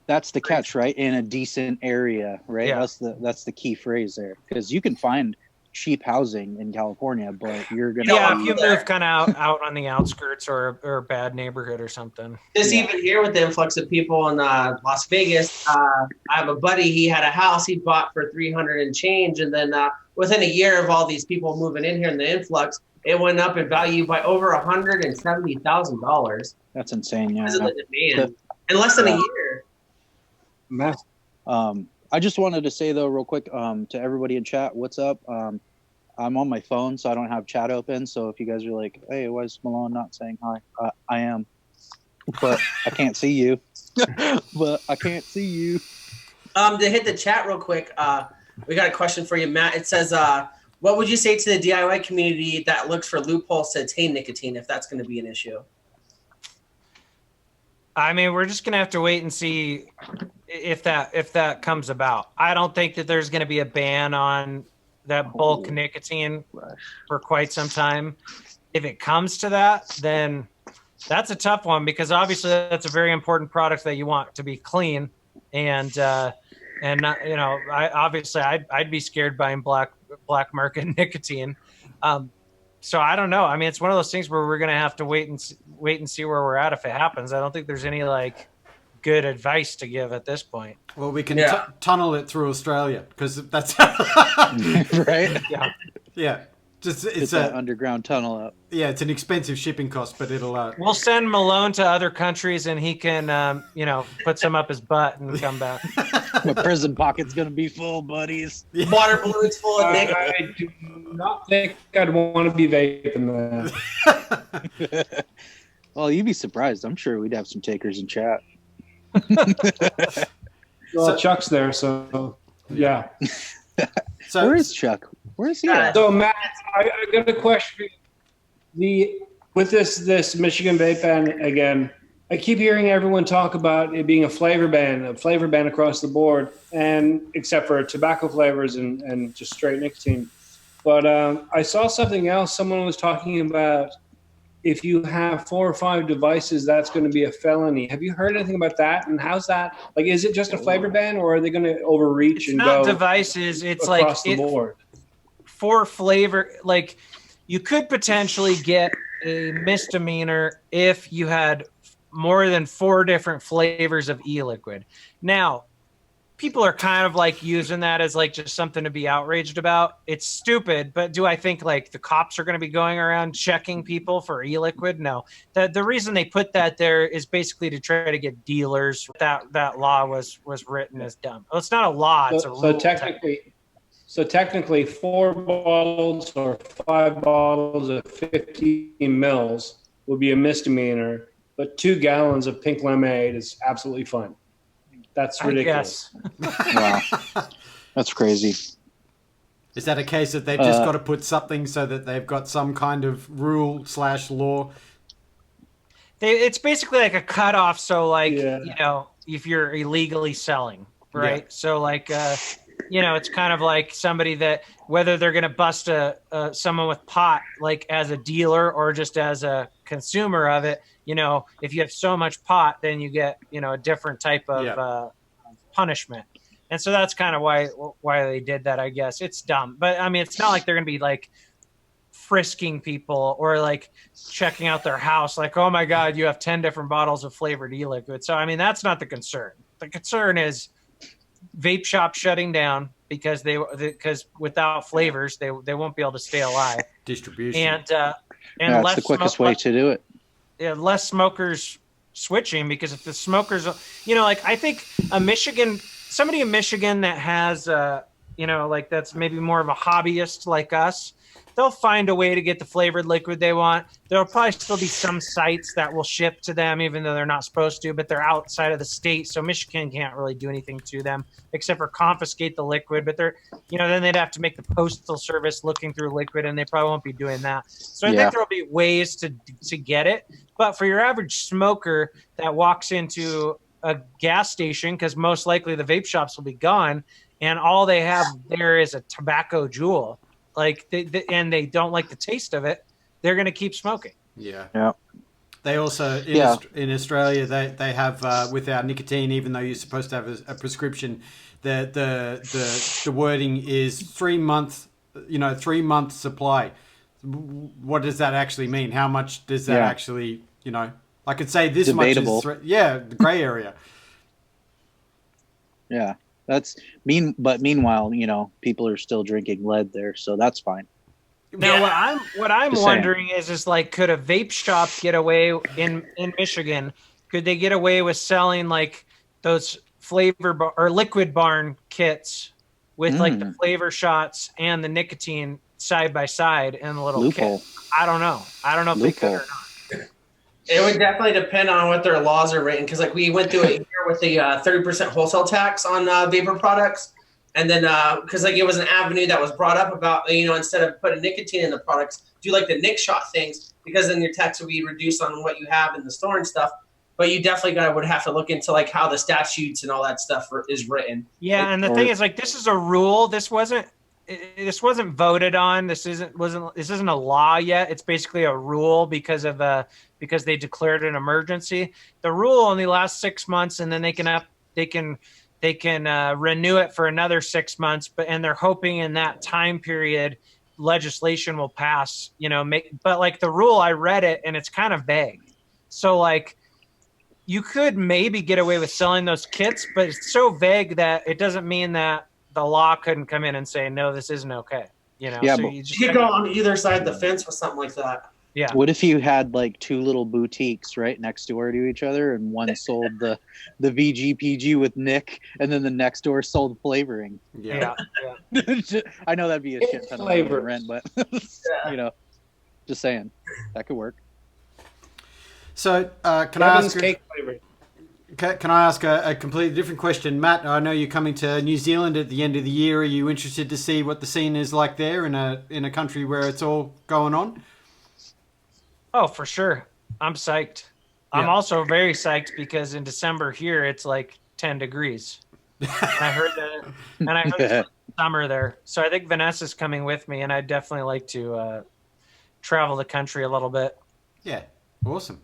That's the catch, right? In a decent area, right? Yeah. That's the key phrase there, because you can find cheap housing in California, but you're gonna if you move kind of out on the outskirts or a bad neighborhood or something. Even here with the influx of people in Las Vegas, I have a buddy. He had a house he bought for $300 and change, and then within a year of all these people moving in here and the influx, it went up in value by over $170,000. That's insane. Yeah, because of the demand in less than a year. I just wanted to say though, real quick, to everybody in chat, what's up? I'm on my phone, so I don't have chat open. So if you guys are like, "Hey, why is Malone not saying hi?" I am, but I can't see you. To hit the chat real quick, we got a question for you, Matt. It says, "What would you say to the DIY community that looks for loopholes to attain nicotine, if that's going to be an issue?" I mean, we're just gonna have to wait and see if that comes about. I don't think that there's gonna be a ban on that bulk nicotine for quite some time. If it comes to that, then that's a tough one, because obviously that's a very important product that you want to be clean, and not, I'd be scared buying black market nicotine. So I don't know. I mean, it's one of those things where we're going to have to wait and see where we're at if it happens. I don't think there's any like good advice to give at this point. Well, we can tunnel it through Australia, because that's right. Yeah. Just it's an underground tunnel up. Yeah, it's an expensive shipping cost, but it'll. We'll send Malone to other countries, and he can, put some up his butt and come back. My prison pocket's gonna be full, buddies. Water balloons full of Nick. I do not think I'd want to be vaping that. Well, you'd be surprised. I'm sure we'd have some takers in chat. Well, Chuck's there, so yeah. So where is Chuck? Where is he at? So Matt, I got a question for you. With this Michigan vape ban again, I keep hearing everyone talk about it being a flavor ban across the board, and except for tobacco flavors and just straight nicotine. But I saw something else. Someone was talking about if you have 4 or 5 devices, that's going to be a felony. Have you heard anything about that? And how's that? Like, is it just a flavor ban, or are they going to overreach and go devices? It's across the board? For flavor, like you could potentially get a misdemeanor if you had more than 4 different flavors of e-liquid. Now, people are kind of like using that as like just something to be outraged about. It's stupid, but do I think like the cops are going to be going around checking people for e-liquid? No. The reason they put that there is basically to try to get dealers. That law was written as dumb. Well, it's not a law. It's a rule. So technically 4 bottles or 5 bottles of 15 mils will be a misdemeanor, but 2 gallons of pink lemonade is absolutely fine. That's ridiculous. Wow. That's crazy. Is that a case that they've just got to put something so that they've got some kind of rule/law? It's basically like a cutoff. So like, if you're illegally selling, right? Yeah. So like, it's kind of like somebody that, whether they're going to bust someone with pot, like as a dealer or just as a consumer of it, if you have so much pot, then you get, a different type of punishment. And so that's kind of why they did that, I guess. It's dumb. But I mean, it's not like they're going to be like frisking people or like checking out their house. Like, oh my God, you have 10 different bottles of flavored e-liquid. So, I mean, that's not the concern. The concern is vape shops shutting down because without flavors, they won't be able to stay alive. Distribution. And that's the quickest way to do it. Yeah, less smokers switching, because if the smokers, I think somebody in Michigan that has like that's maybe more of a hobbyist like us, they'll find a way to get the flavored liquid they want. There'll probably still be some sites that will ship to them, even though they're not supposed to, but they're outside of the state. So Michigan can't really do anything to them except for confiscate the liquid. But they're, then they'd have to make the postal service looking through liquid, and they probably won't be doing that. So I think there'll be ways to get it. But for your average smoker that walks into a gas station, because most likely the vape shops will be gone, and all they have there is a tobacco jewel, like and they don't like the taste of it, they're going to keep smoking. Yeah. They also in Australia they have without nicotine, even though you're supposed to have a prescription, the wording is 3 month 3 month supply. What does that actually mean? How much does that actually, I could say this Debatable. much is the gray area. Yeah. That's but meanwhile, people are still drinking lead there, so that's fine. Now, what I'm wondering is like, could a vape shop get away in Michigan? Could they get away with selling like those or liquid barn kits with like the flavor shots and the nicotine side by side in the little Loophole. kit? I don't know if they could or not. It would definitely depend on what their laws are written, because like we went through it here with the 30% wholesale tax on vapor products, and then because like it was an avenue that was brought up about instead of putting nicotine in the products, do like the Nick shot things, because then your tax would be reduced on what you have in the store and stuff. But you definitely would have to look into like how the statutes and all that stuff is written. Yeah, and the thing is, like, this is a rule. This wasn't voted on. This isn't a law yet. It's basically a rule because they declared an emergency. The rule only lasts 6 months, and then they can renew it for another 6 months. And they're hoping in that time period legislation will pass. But like the rule, I read it and it's kind of vague. So like you could maybe get away with selling those kits, but it's so vague that it doesn't mean that the law couldn't come in and say, no, this isn't okay. Yeah, so but you could go on either side of the fence with something like that. Yeah. What if you had like two little boutiques right next door to each other, and one sold the VGPG with Nick, and then the next door sold flavoring? Yeah. I know that'd be a shit ton of money to rent, but just saying that could work. So can I ask a completely different question? Matt, I know you're coming to New Zealand at the end of the year. Are you interested to see what the scene is like there in a country where it's all going on? Oh, for sure. I'm psyched. Yeah. I'm also very psyched because in December here it's like 10 degrees. I heard that, it's summer there. So I think Vanessa's coming with me, and I'd definitely like to travel the country a little bit. Yeah, awesome.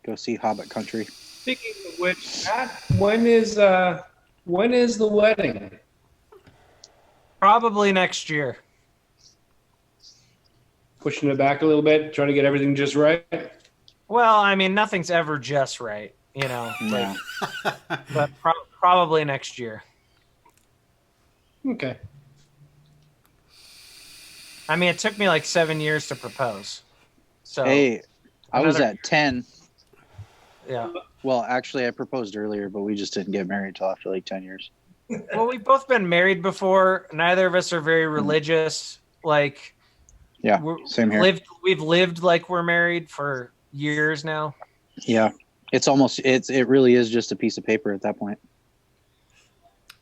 Go see Hobbit Country. Speaking of which, Matt, when is the wedding? Probably next year. Pushing it back a little bit, trying to get everything just right. Well, I mean, nothing's ever just right, Yeah. But probably next year. Okay. I mean, it took me like 7 years to propose. So hey, I was at 10. Yeah. Well, actually, I proposed earlier, but we just didn't get married until after like 10 years. Well, we've both been married before. Neither of us are very religious. Like, yeah, same here. We've lived like we're married for years now. Yeah, it really is just a piece of paper at that point.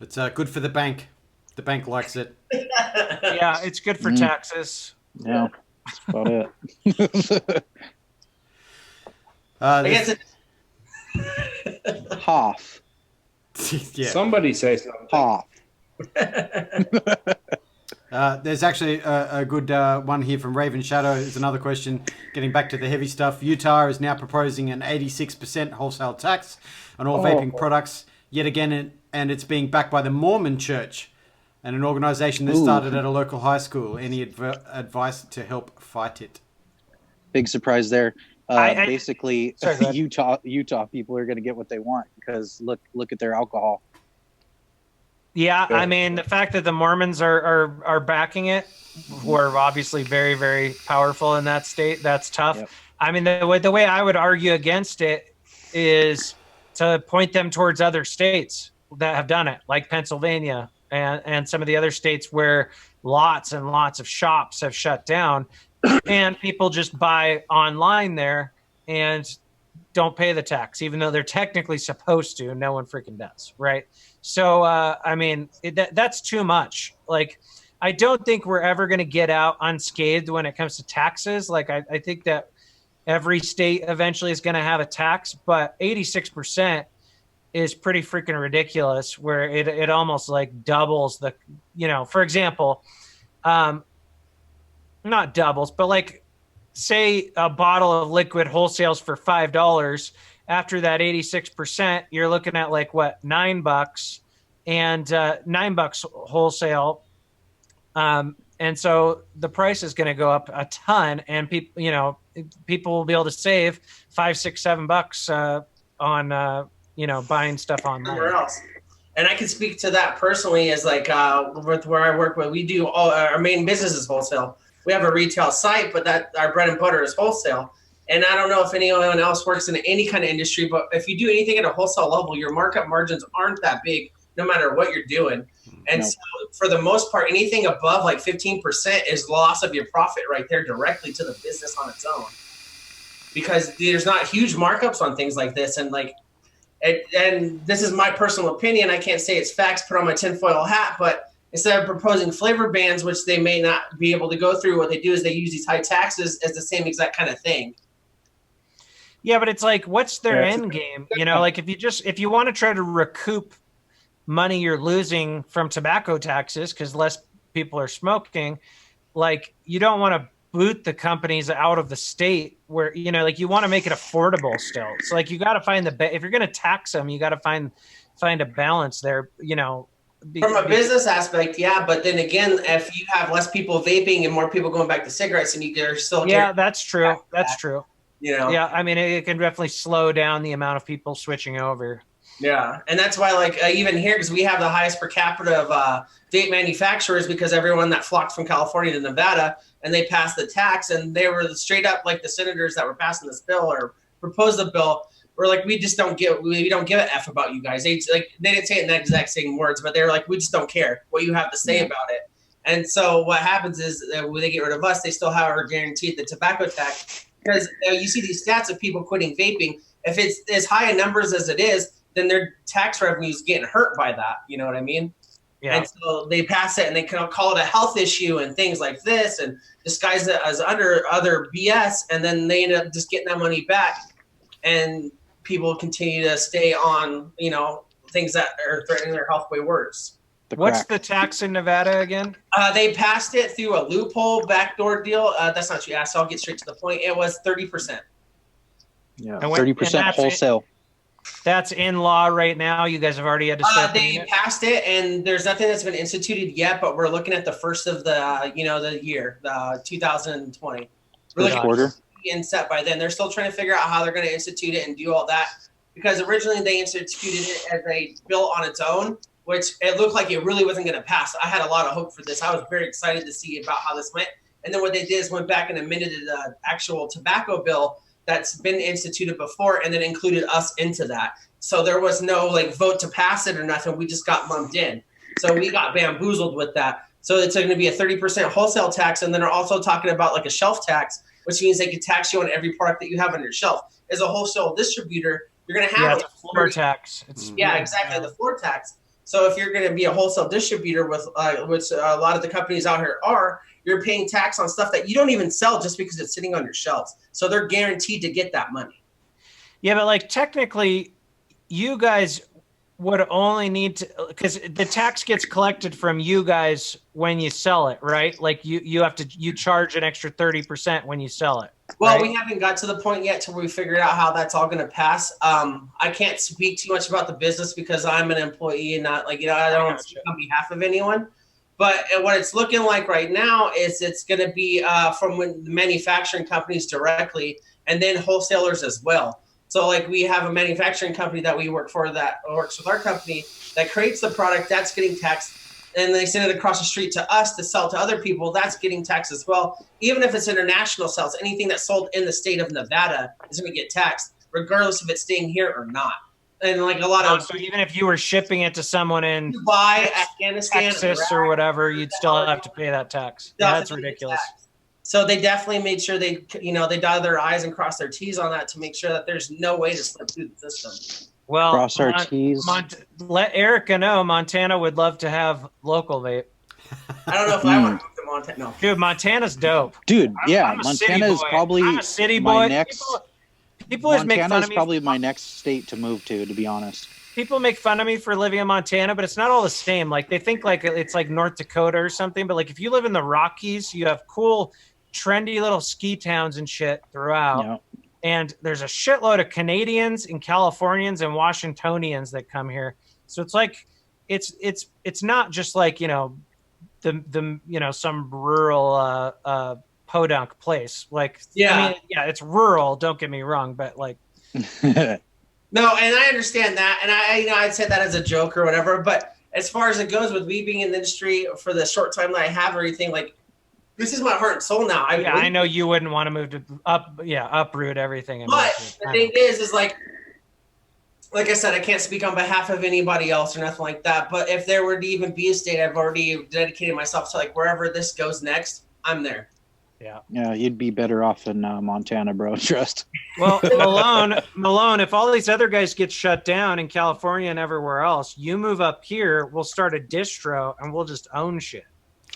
It's good for the bank. The bank likes it. Yeah, it's good for taxes. Yeah, that's about it. I guess Hoff. Yeah. Somebody say something. Hoff. There's actually a good one here from Raven Shadow. There's another question. Getting back to the heavy stuff, Utah is now proposing an 86% wholesale tax on all vaping products, yet again, and it's being backed by the Mormon Church and an organization that started at a local high school. Any advice to help fight it? Big surprise there. Basically, sorry, Utah people are going to get what they want because look at their alcohol. Yeah, I mean, the fact that the Mormons are backing it, who are obviously very, very powerful in that state, that's tough. Yep. I mean, the way I would argue against it is to point them towards other states that have done it, like Pennsylvania, and some of the other states where lots and lots of shops have shut down, and people just buy online there and don't pay the tax, even though they're technically supposed to. No one freaking does, right? So, I mean, that's too much. Like, I don't think we're ever going to get out unscathed when it comes to taxes. Like, I think that every state eventually is going to have a tax, but 86% is pretty freaking ridiculous, where it almost like doubles the, for example, not doubles, but like, say a bottle of liquid wholesales for $5. After that 86%, you're looking at like what, $9, and $9 wholesale. And so the price is going to go up a ton, and people will be able to save $5, $6, $7 on buying stuff online. Somewhere else. And I can speak to that personally, as like with where I work with, we do all our main business is wholesale. We have a retail site, but that our bread and butter is wholesale. And I don't know if anyone else works in any kind of industry, but if you do anything at a wholesale level, your markup margins aren't that big, no matter what you're doing. And so for the most part, anything above like 15% is loss of your profit right there directly to the business on its own. Because there's not huge markups on things like this. And like, and this is my personal opinion. I can't say it's facts, put on my tinfoil hat, but instead of proposing flavor bans, which they may not be able to go through, what they do is they use these high taxes as the same exact kind of thing. Yeah, but it's like, what's their end game? Like if you want to try to recoup money you're losing from tobacco taxes because less people are smoking, like, you don't want to boot the companies out of the state where, like, you want to make it affordable still. So like, you got to find if you're going to tax them, you got to find a balance there, From a business aspect, yeah, but then again, if you have less people vaping and more people going back to cigarettes, and you're still that's true. That's true. Yeah, I mean, it can definitely slow down the amount of people switching over. Yeah, and that's why, like, even here, because we have the highest per capita of vape manufacturers, because everyone that flocked from California to Nevada, and they passed the tax, and they were straight up like the senators that were passing this bill or proposed the bill. We're like, we don't give an F about you guys. They didn't say it in the exact same words, but they're like, we just don't care what you have to say about it. And so what happens is when they get rid of us, they still have our guaranteed the tobacco tax, because you see these stats of people quitting vaping. If it's as high in numbers as it is, then their tax revenue is getting hurt by that. You know what I mean? Yeah. And so they pass it, and they can call it a health issue and things like this, and disguise it as under other BS, and then they end up just getting that money back. And people continue to stay on, things that are threatening their health way worse. What's the tax in Nevada again? They passed it through a loophole backdoor deal. That's not what you asked, so I'll get straight to the point. It was 30%. Yeah, 30% wholesale. That's in law right now. You guys have already had to start they passed it, and there's nothing that's been instituted yet, but we're looking at the first of the, the year, 2020. We're looking quarter. In set by then. They're still trying to figure out how they're going to institute it and do all that, because originally they instituted it as a bill on its own, which it looked like it really wasn't going to pass. I had a lot of hope for this. I was very excited to see about how this went. And then what they did is went back and amended the actual tobacco bill that's been instituted before, and then included us into that. So there was no like vote to pass it or nothing. We just got lumped in. So we got bamboozled with that. So it's going to be a 30% wholesale tax. And then they're also talking about like a shelf tax, which means they can tax you on every product that you have on your shelf. As a wholesale distributor, you're going to have it's a floor tax. Exactly, the floor tax. So if you're going to be a wholesale distributor with which a lot of the companies out here are, you're paying tax on stuff that you don't even sell just because it's sitting on your shelves. So they're guaranteed to get that money. Yeah, but like technically, you guys would only need to, because the tax gets collected from you guys when you sell it, right? Like you charge an extra 30% when you sell it. Well, right? We haven't got to the point yet till we figured out how that's all going to pass. I can't speak too much about the business because I'm an employee and not like, I don't speak on behalf of anyone. But what it's looking like right now is it's going to be from manufacturing companies directly, and then wholesalers as well. So like we have a manufacturing company that we work for that works with our company that creates the product that's getting taxed, and they send it across the street to us to sell to other people. That's getting taxed as well. Even if it's international sales, anything that's sold in the state of Nevada is going to get taxed, regardless if it's staying here or not. and like a lot of So even if you were shipping it to someone in Dubai, Afghanistan, Texas Iraq, or whatever, you'd still have to pay that tax. Yeah, that's ridiculous. So they definitely made sure they dot their I's and cross their T's on that to make sure that there's no way to slip through the system. Well, Cross our T's. Let Erica know Montana would love to have local vape. I don't know if I want to move to Montana. No. Dude, Montana's dope. Dude, yeah, I'm a Montana is boy. probably I'm a city my boy. next. People always make fun Montana's of me. probably my next state to move to be honest. People make fun of me for living in Montana, but it's not all the same. Like they think like it's like North Dakota or something, but like if you live in the Rockies, you have cool, trendy little ski towns and shit throughout. Yeah. And there's a shitload of Canadians and Californians and Washingtonians that come here. So it's like it's not just like, you know, the you know, some rural podunk place. Like Yeah. I mean, yeah, it's rural, don't get me wrong, but like No, and I understand that, and I'd say that as a joke or whatever. But as far as it goes with me being in the industry for the short time that I have, or anything, like this is my heart and soul now. I know you wouldn't want to move to uproot everything. But the thing is like I said, I can't speak on behalf of anybody else or nothing like that. But if there were to even be a state, I've already dedicated myself to like wherever this goes next, I'm there. Yeah, you'd be better off in Montana, bro. Trust. Well, Malone, if all these other guys get shut down in California and everywhere else, you move up here, we'll start a distro and we'll just own shit.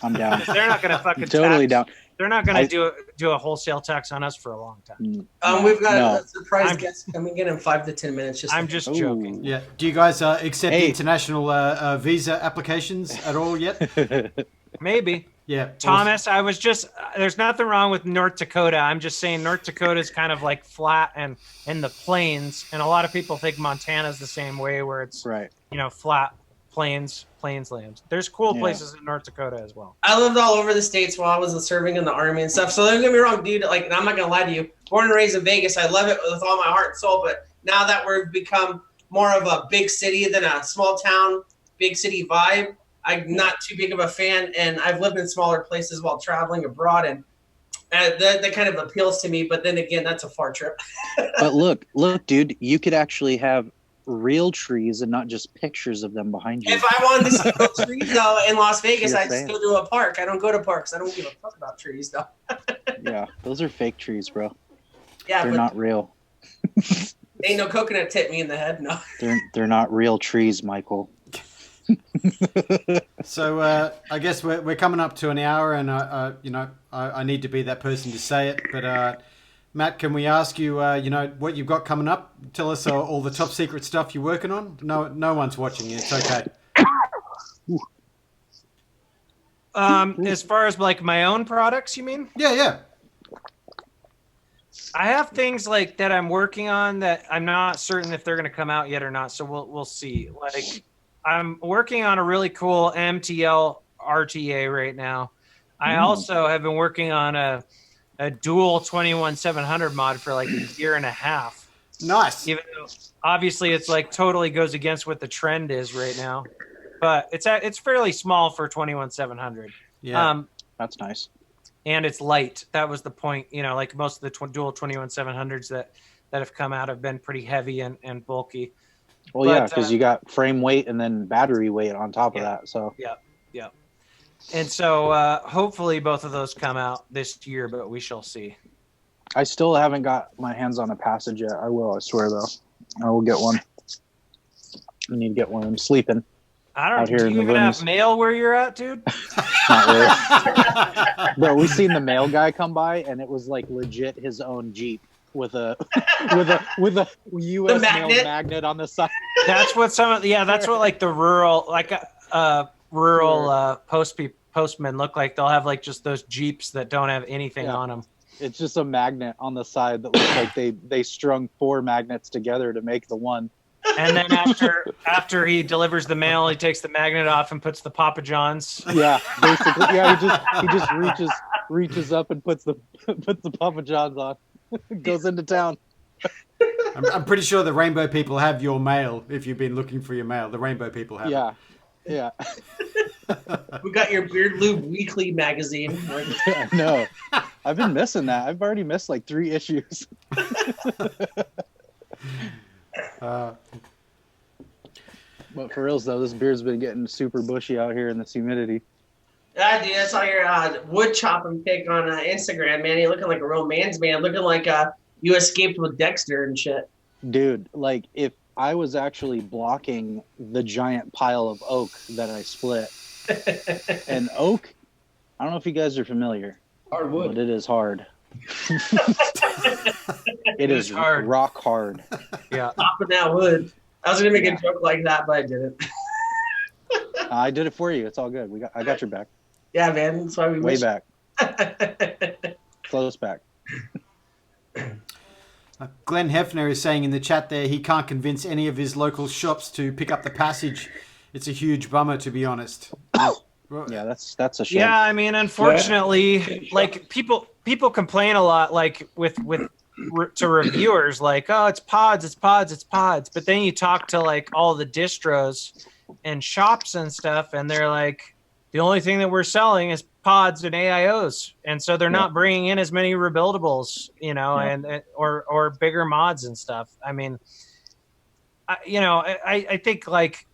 I'm down. They're not going to fucking Totally down. They're not going to do a wholesale tax on us for a long time. We've got a surprise guest coming in 5 to 10 minutes. I'm just joking. Yeah. Do you guys accept international visa applications at all yet? Maybe. Yeah. Thomas, I was just, there's nothing wrong with North Dakota. I'm just saying North Dakota is kind of like flat and in the plains. And a lot of people think Montana's the same way where it's, right, you know, flat plains lands. There's cool places in North Dakota as well. I lived all over the States while I was serving in the Army and stuff. So don't get me wrong, dude. Like, and I'm not going to lie to you. Born and raised in Vegas. I love it with all my heart and soul. But now that we've become more of a big city than a small town, big city vibe, I'm not too big of a fan, and I've lived in smaller places while traveling abroad, and that kind of appeals to me. But then again, that's a far trip. But look, dude, you could actually have real trees and not just pictures of them behind you. If I wanted to see real trees, though, in Las Vegas, I'd just go to a park. I don't go to parks. I don't give a fuck about trees, though. Yeah, those are fake trees, bro. Yeah, they're not real. Ain't no coconut tip me in the head, no. They're not real trees, Michael. So I guess we're coming up to an hour, and I need to be that person to say it. But Matt, can we ask you, what you've got coming up? Tell us all the top secret stuff you're working on. No one's watching you. It's okay. As far as like my own products, you mean? Yeah. I have things like that I'm working on that I'm not certain if they're going to come out yet or not. So we'll see. Like, I'm working on a really cool MTL RTA right now. I also have been working on a dual 21700 mod for like a year and a half. Nice. Even though obviously it's like totally goes against what the trend is right now, but it's fairly small for 21700. Yeah, that's nice. And it's light. That was the point. You know, like most of the dual 21700s that have come out have been pretty heavy and bulky. Well, yeah, because you got frame weight and then battery weight on top of that. So yeah. And so hopefully both of those come out this year, but we shall see. I still haven't got my hands on a Passage yet. I will, I swear, though. I will get one. I need to get one. I'm sleeping. I don't know. Do you even have mail where you're at, dude? Not really. Bro, we seen the mail guy come by, and it was like legit his own Jeep with a US mail magnet on the side. That's what that's what like the rural postmen look like. They'll have like just those Jeeps that don't have anything on them. It's just a magnet on the side that looks like they strung 4 magnets together to make the one. And then after he delivers the mail, he takes the magnet off and puts the Papa John's. Yeah, basically. Yeah, he just reaches up and puts the Papa John's on. Goes into town. I'm pretty sure the Rainbow people have your mail. If you've been looking for your mail, the Rainbow people have. Yeah. We got your Beard Lube Weekly magazine. No, I've been missing that. I've already missed like 3 issues. But for reals though, this beard's been getting super bushy out here in this humidity. Yeah, dude, I saw your wood chopping pic on Instagram, man. You're looking like a real man's man, looking like you escaped with Dexter and shit. Dude, like if I was actually blocking the giant pile of oak that I split, and oak, I don't know if you guys are familiar, Hardwood. but it is hard. It is hard. Rock hard. Yeah. Chopping that wood. I was gonna make a joke like that, but I didn't. I did it for you. It's all good. I got your back. Yeah, man. That's why we Way wish. back. Close back. Glenn Hefner is saying in the chat there he can't convince any of his local shops to pick up the Passage. It's a huge bummer, to be honest. Yeah, that's a shame. Yeah, I mean, unfortunately, like people complain a lot, like to reviewers, like, oh, it's pods. But then you talk to like all the distros and shops and stuff, and they're like, the only thing that we're selling is pods and AIOs, and so they're not bringing in as many rebuildables, and or bigger mods and stuff. I mean, I think like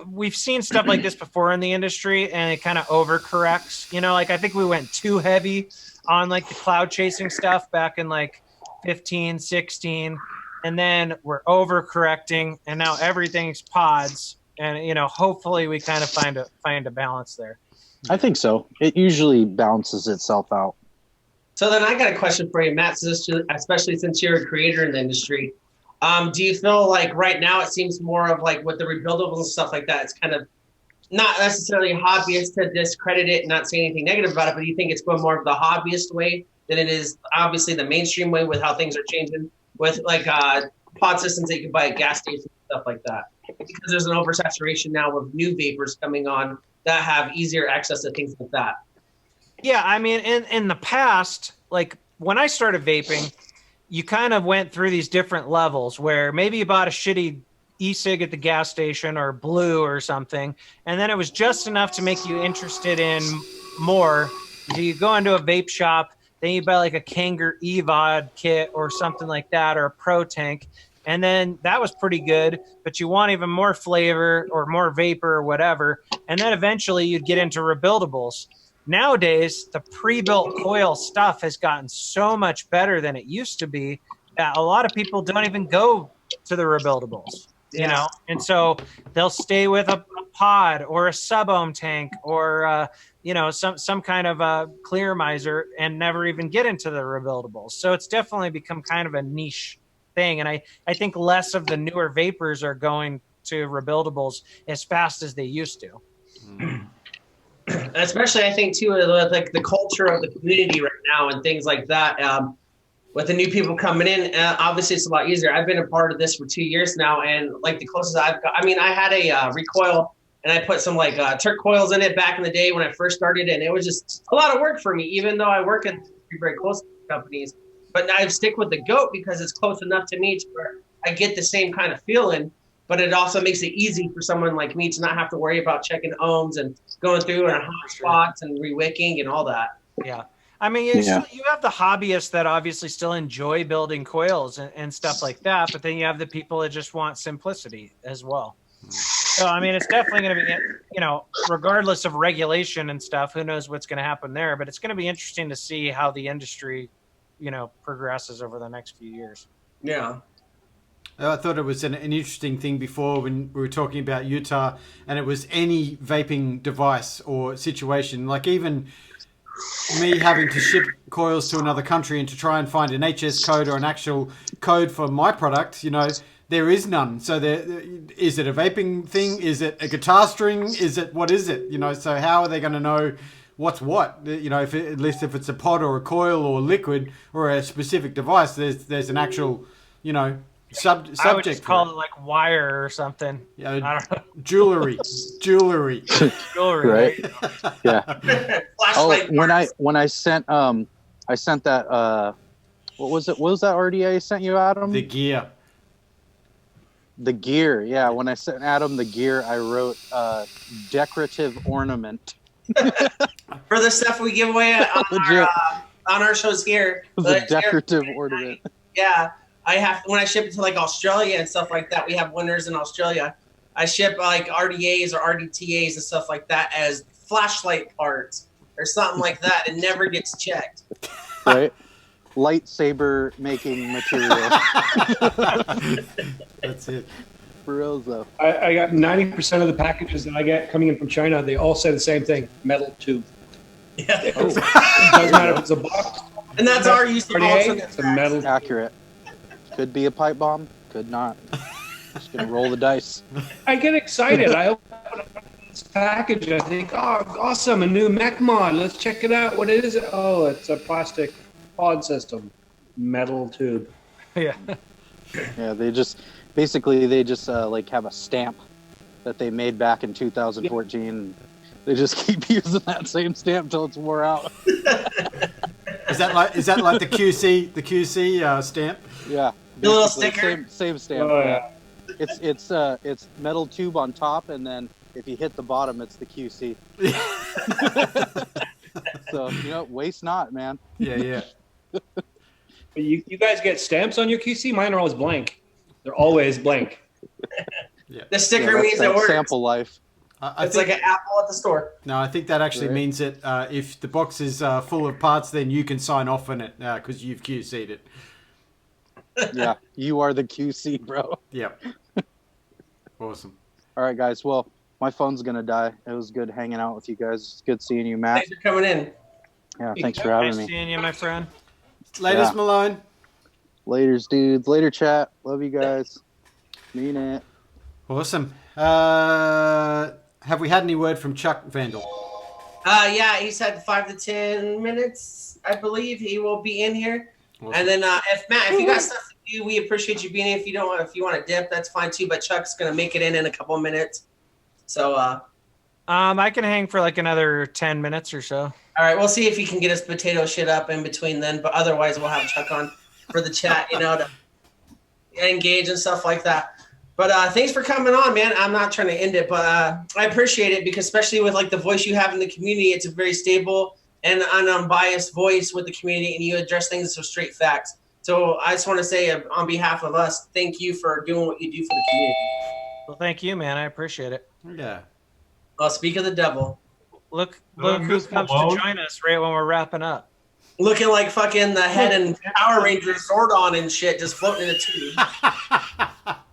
we've seen stuff like this before in the industry, and it kind of overcorrects. Like I think we went too heavy on like the cloud chasing stuff back in like 15, 16, and then we're overcorrecting, and now everything's pods, and hopefully we kind of find a balance there. I think so. It usually balances itself out. So then I got a question for you, Matt, especially since you're a creator in the industry. Do you feel like right now it seems more of like with the rebuildables and stuff like that, it's kind of not necessarily hobbyist to discredit it and not say anything negative about it, but do you think it's going more of the hobbyist way than it is obviously the mainstream way with how things are changing with like pod systems that you can buy at gas stations and stuff like that? Because there's an oversaturation now with new vapors coming on that have easier access to things like that. Yeah, I mean, in the past, like when I started vaping, you kind of went through these different levels where maybe you bought a shitty e-cig at the gas station or blue or something, and then it was just enough to make you interested in more. So you go into a vape shop, then you buy like a Kanger EVOD kit or something like that, or a Pro Tank, and then that was pretty good, but you want even more flavor or more vapor or whatever, and then eventually you'd get into rebuildables. Nowadays, the pre-built coil stuff has gotten so much better than it used to be that a lot of people don't even go to the rebuildables, and so they'll stay with a pod or a sub-ohm tank or some kind of a clear miser and never even get into the rebuildables. So it's definitely become kind of a niche thing, and I think less of the newer vapors are going to rebuildables as fast as they used to. Especially, I think too, like the culture of the community right now and things like that. With the new people coming in, obviously it's a lot easier. I've been a part of this for 2 years now, and like the closest I've got, I mean, I had a recoil, and I put some like Turk coils in it back in the day when I first started, and it was just a lot of work for me, even though I work at very close companies. But I stick with the GOAT because it's close enough to me to where I get the same kind of feeling. But it also makes it easy for someone like me to not have to worry about checking ohms and going through and hot spots and rewicking and all that. Yeah. I mean, you have the hobbyists that obviously still enjoy building coils and stuff like that, but then you have the people that just want simplicity as well. So, I mean, it's definitely going to be, regardless of regulation and stuff, who knows what's going to happen there, but it's going to be interesting to see how the industry, progresses over the next few years. Yeah. I thought it was an interesting thing before when we were talking about Utah, and it was any vaping device or situation, like even me having to ship coils to another country and to try and find an HS code or an actual code for my product, there is none. So is it a vaping thing? Is it a guitar string? What is it? So how are they going to know what's what? At least if it's a pod or a coil or liquid or a specific device, there's an actual, subject. I would just call it like wire or something. Yeah, I don't know. jewelry. Right? Yeah. When I sent that what was it? What was that RDA I sent you, Adam? The gear. Yeah. When I sent Adam the gear, I wrote decorative ornament. For the stuff we give away on our shows here. It was a decorative ornament. Yeah. When I ship it to like Australia and stuff like that, we have winners in Australia. I ship like RDAs or RDTAs and stuff like that as flashlight parts or something like that. It never gets checked. Right? Lightsaber making material. That's it. For real though. I got 90% of the packages that I get coming in from China. They all say the same thing: metal tube. Yeah. It doesn't matter if it's a box. And that's our use of RDA, it's a metal. Accurate. Could be a pipe bomb. Could not. Just gonna roll the dice. I get excited. I open up this package. I think, oh, awesome, a new mech mod. Let's check it out. What is it? Oh, it's a plastic pod system, metal tube. Yeah. Yeah, they just like have a stamp that they made back in 2014. They just keep using that same stamp till it's wore out. Is that like the QC stamp? Yeah, The little basically, sticker? same stamp. Oh, yeah. It's metal tube on top, and then if you hit the bottom, it's the QC. So waste not, man. Yeah. You guys get stamps on your QC? Mine are always blank. They're always blank. Yeah. The sticker Yeah, means that's it works. sample life. It's like an apple at the store. No, I think that actually Right. means that if the box is full of parts, then you can sign off on it because you've QC'd it. Yeah, you are the QC, bro. Yep. Awesome. All right, guys. Well, my phone's gonna die. It was good hanging out with you guys. It's good seeing you, Matt. Thanks for coming in. Yeah, thanks for having Nice me. seeing you, my friend. Latest, Yeah. Malone. Laters, dudes. Later, chat. Love you guys. Mean it. Awesome. Have we had any word from Chuck Vandal? Yeah, he said 5 to 10 minutes, I believe. He will be in here. Awesome. And then if you got stuff to do, we appreciate you being in. If you want to dip, that's fine too. But Chuck's gonna make it in a couple of minutes. So I can hang for like another 10 minutes or so. all right, we'll see if he can get his potato shit up in between then. But otherwise, we'll have Chuck on for the chat, to engage and stuff like that. But thanks for coming on, man. I'm not trying to end it, but I appreciate it because especially with like the voice you have in the community, it's a very stable and unbiased voice with the community, and you address things with straight facts. So I just want to say on behalf of us, thank you for doing what you do for the community. Well, thank you, man. I appreciate it. Yeah. Speak of the devil. Look who Miss comes Malone? to join us right when we're wrapping up. Looking like fucking the head and Power Ranger Zordon and shit, just floating in a tube.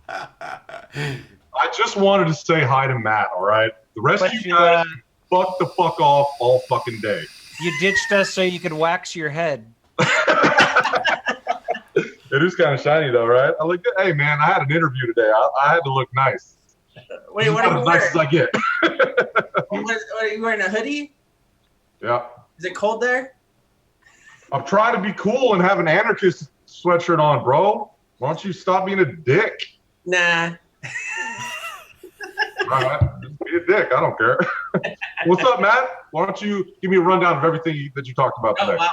I just wanted to say hi to Matt, all right? The rest But of you you, guys, fuck the fuck off all fucking day. You ditched us so you could wax your head. It is kind of shiny though, right? I look. Hey man, I had an interview today. I had to look nice. Wait, what are you As nice wearing? as I get. What are you wearing, a hoodie? Yeah. Is it cold there? I'm trying to be cool and have an anarchist sweatshirt on, bro. Why don't you stop being a dick? Nah. All right, just be a dick. I don't care. What's up, Matt? Why don't you give me a rundown of everything that you talked about Oh, today? wow.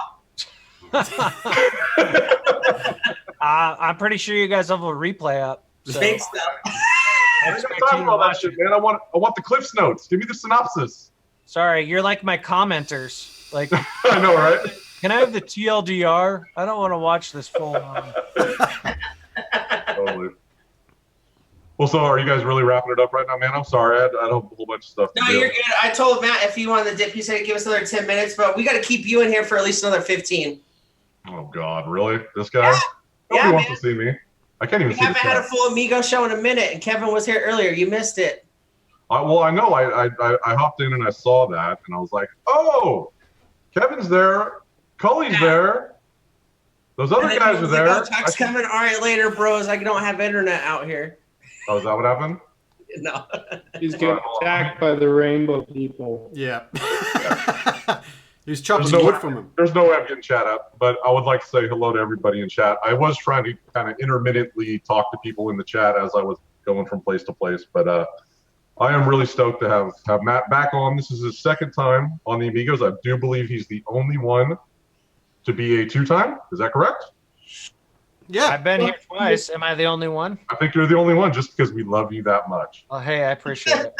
I'm pretty sure you guys have a replay up. So Fake stuff. I ain't got time for all that shit, man. I want the Cliff's notes. Give me the synopsis. Sorry, you're like my commenters. Like, I know, right? can I have the TLDR? I don't want to watch this full on. Totally. Well, so are you guys really wrapping it up right now, man? I'm sorry. I had a whole bunch of stuff to No, do. you're good. I told Matt if he wanted to dip, he said give us another 10 minutes, but we got to keep you in here for at least another 15. Oh, God. Really? This guy? Yeah. Nobody Yeah, wants man. to see me. I can't even We see this haven't had guy. a full Amigo show in a minute, and Kevin was here earlier. You missed it. Well, I know. I hopped in and I saw that, and I was like, oh, Kevin's there. Culley's there. Those And other then guys he are was like, there. oh, Chuck's coming. All right, later, bros. I don't have internet out here. Oh, is that what happened? No. He's getting attacked by the rainbow people. Yeah. He was chopping There's no wood way- from him. There's no way I'm getting chat up, but I would like to say hello to everybody in chat. I was trying to kind of intermittently talk to people in the chat as I was going from place to place, but I am really stoked to have Matt back on. This is his second time on the Amigos. I do believe he's the only one to be a two-time. Is that correct? Yeah. I've been here twice. Am I the only one? I think you're the only one just because we love you that much. Oh, hey, I appreciate it.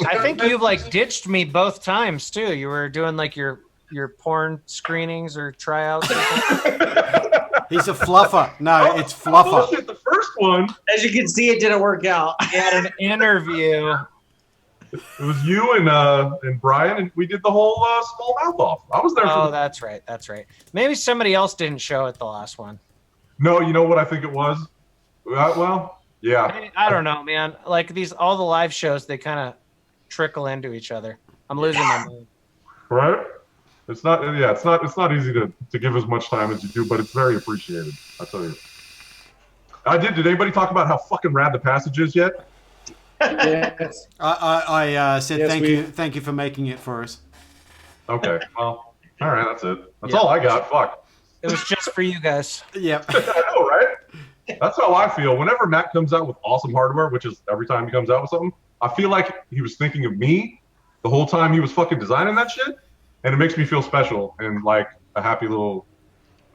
I think you've like ditched me both times too. You were doing like your porn screenings or tryouts. Or something. He's a fluffer. No, it's fluffer. Bullshit, the first one. As you can see, it didn't work out. We had an interview. It was you and Brian, and we did the whole small mouth off. I was there. Oh, that's right. That's right. Maybe somebody else didn't show at the last one. No, you know what I think it was? Well, yeah. I don't know, man. Like all the live shows, they kind of trickle into each other. I'm losing my mind. Right? It's not easy to give as much time as you do, but it's very appreciated. I tell you. Did anybody talk about how fucking rad the Passage is yet? Yes. I said Yes, thank you for making it for us. Okay, well, all right, that's it. That's all I got. Fuck. It was just for you guys. Yep. I know, right? That's how I feel. Whenever Matt comes out with awesome hardware, which is every time he comes out with something, I feel like he was thinking of me the whole time he was fucking designing that shit. And it makes me feel special and like a happy little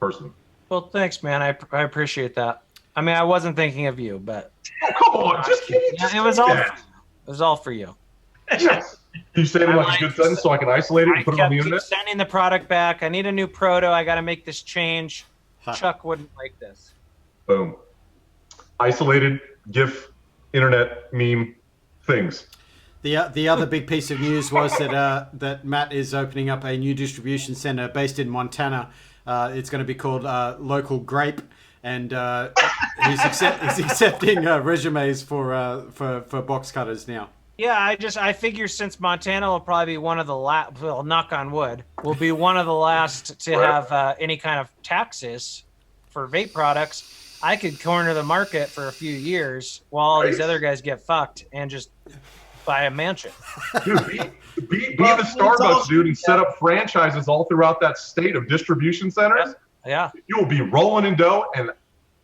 person. Well, thanks, man. I appreciate that. I mean, I wasn't thinking of you, but Oh, come on. Just kidding. yeah, it was all for you. Yes. You say it in like a good sentence so I can isolate it and put it on the keep internet? sending the product back. I need a new proto. I got to make this change. Huh. Chuck wouldn't like this. Boom. Isolated GIF, internet, meme, things. The other big piece of news was that Matt is opening up a new distribution center based in Montana. It's going to be called Local Grape, and he's accepting resumes for box cutters now. Yeah, I figure since Montana will probably be one of the last, well, knock on wood, will be one of the last to have any kind of taxes for vape products, I could corner the market for a few years while all these other guys get fucked and just buy a mansion. Dude, be the Starbucks dude and set up franchises all throughout that state of distribution centers. Yeah. You will be rolling in dough, and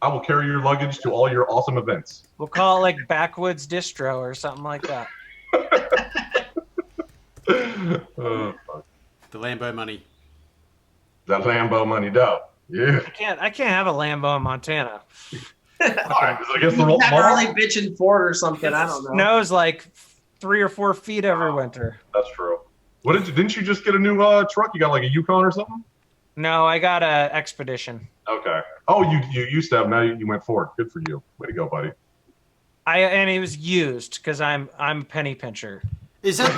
I will carry your luggage to all your awesome events. We'll call it like Backwoods Distro or something like that. Fuck. The Lambo money. That Lambo money dough. Yeah. I can't have a Lambo in Montana. Why? 'Cause I guess the That early bitchin' Ford or something. I don't know. Snows like 3 or 4 feet every winter. That's true. Didn't you just get a new truck? You got like a Yukon or something? No, I got a Expedition. Okay. Oh, you used to have. Now you went Ford. Good for you. Way to go, buddy. And it was used because I'm a penny pincher. Is that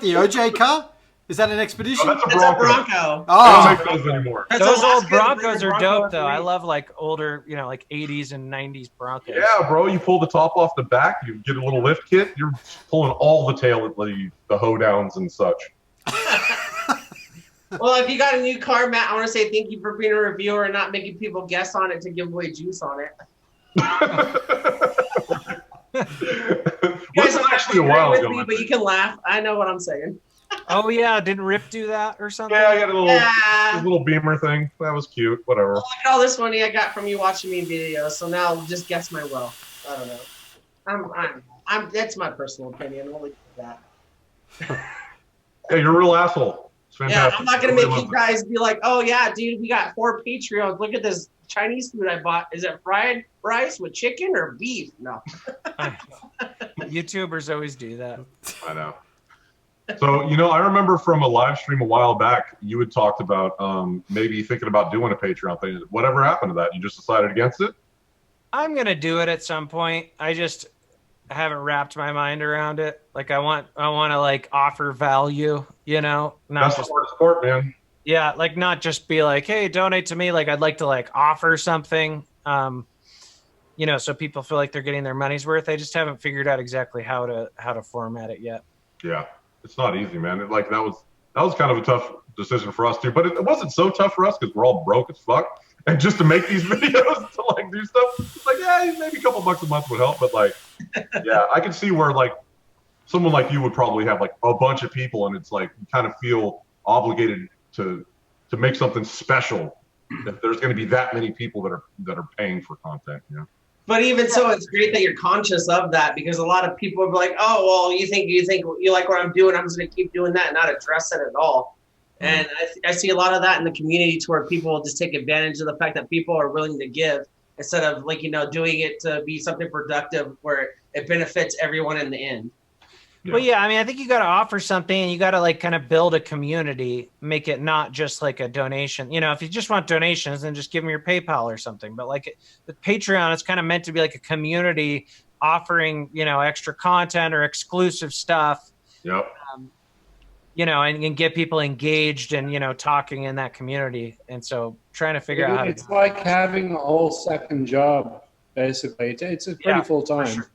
the OJ car? Is that an Expedition? Oh, that's a It's a Bronco. Bronco. I don't Oh, make those anymore. That's Those old Alaska Broncos are Bronco dope, though. I three. love like older, like 80s and 90s Broncos. Yeah, bro. You pull the top off the back. You get a little lift kit. You're pulling all the tail, the hoedowns and such. Well, if you got a new car, Matt, I want to say thank you for being a reviewer and not making people guess on it to give away juice on it. You guys Wasn't don't actually a agree while with ago. me, I but you think. can laugh. I know what I'm saying. Oh yeah, didn't Rip do that or something? Yeah, I got a Yeah. little Beamer thing. That was cute. Whatever. Look at all this money I got from you watching me videos. So now just guess my wealth. I don't know. I'm. That's my personal opinion. We'll leave it at that. Yeah, you're a real asshole. It's Yeah, fantastic. I'm not gonna make Everybody you loves guys be like, oh yeah, dude, we got 4 Patreons. Look at this Chinese food I bought. Is it fried rice with chicken or beef? No. YouTubers always do that. it. I know. So, I remember from a live stream a while back, you had talked about maybe thinking about doing a Patreon thing. Whatever happened to that? You just decided against it? I'm gonna do it at some point. I haven't wrapped my mind around it. Like I want to like offer value, not That's just the hardest part, man. yeah, like not just be like, hey, donate to me. Like I'd like to like offer something, so people feel like they're getting their money's worth. I just haven't figured out exactly how to format it yet. Yeah, it's not easy, man. That was kind of a tough decision for us too, but it wasn't so tough for us because we're all broke as fuck. And just to make these videos to like do stuff, it's like, yeah, maybe a couple bucks a month would help, but like, yeah, I can see where like someone like you would probably have like a bunch of people, and it's like you kind of feel obligated to make something special if there's going to be that many people that are paying for content. But even so, it's great that you're conscious of that, because a lot of people will be like, oh, well, you think you like what I'm doing, I'm just going to keep doing that and not address it at all. And I see a lot of that in the community to where people will just take advantage of the fact that people are willing to give instead of like, doing it to be something productive where it benefits everyone in the end. Well, yeah, I mean, I think you got to offer something, and you got to like kind of build a community, make it not just like a donation. If you just want donations, then just give them your PayPal or something. But like with Patreon, it's kind of meant to be like a community offering, extra content or exclusive stuff. Yep. And get people engaged and, talking in that community. And so trying to figure out how it's like having a whole second job, basically. It's a pretty full time. Sure.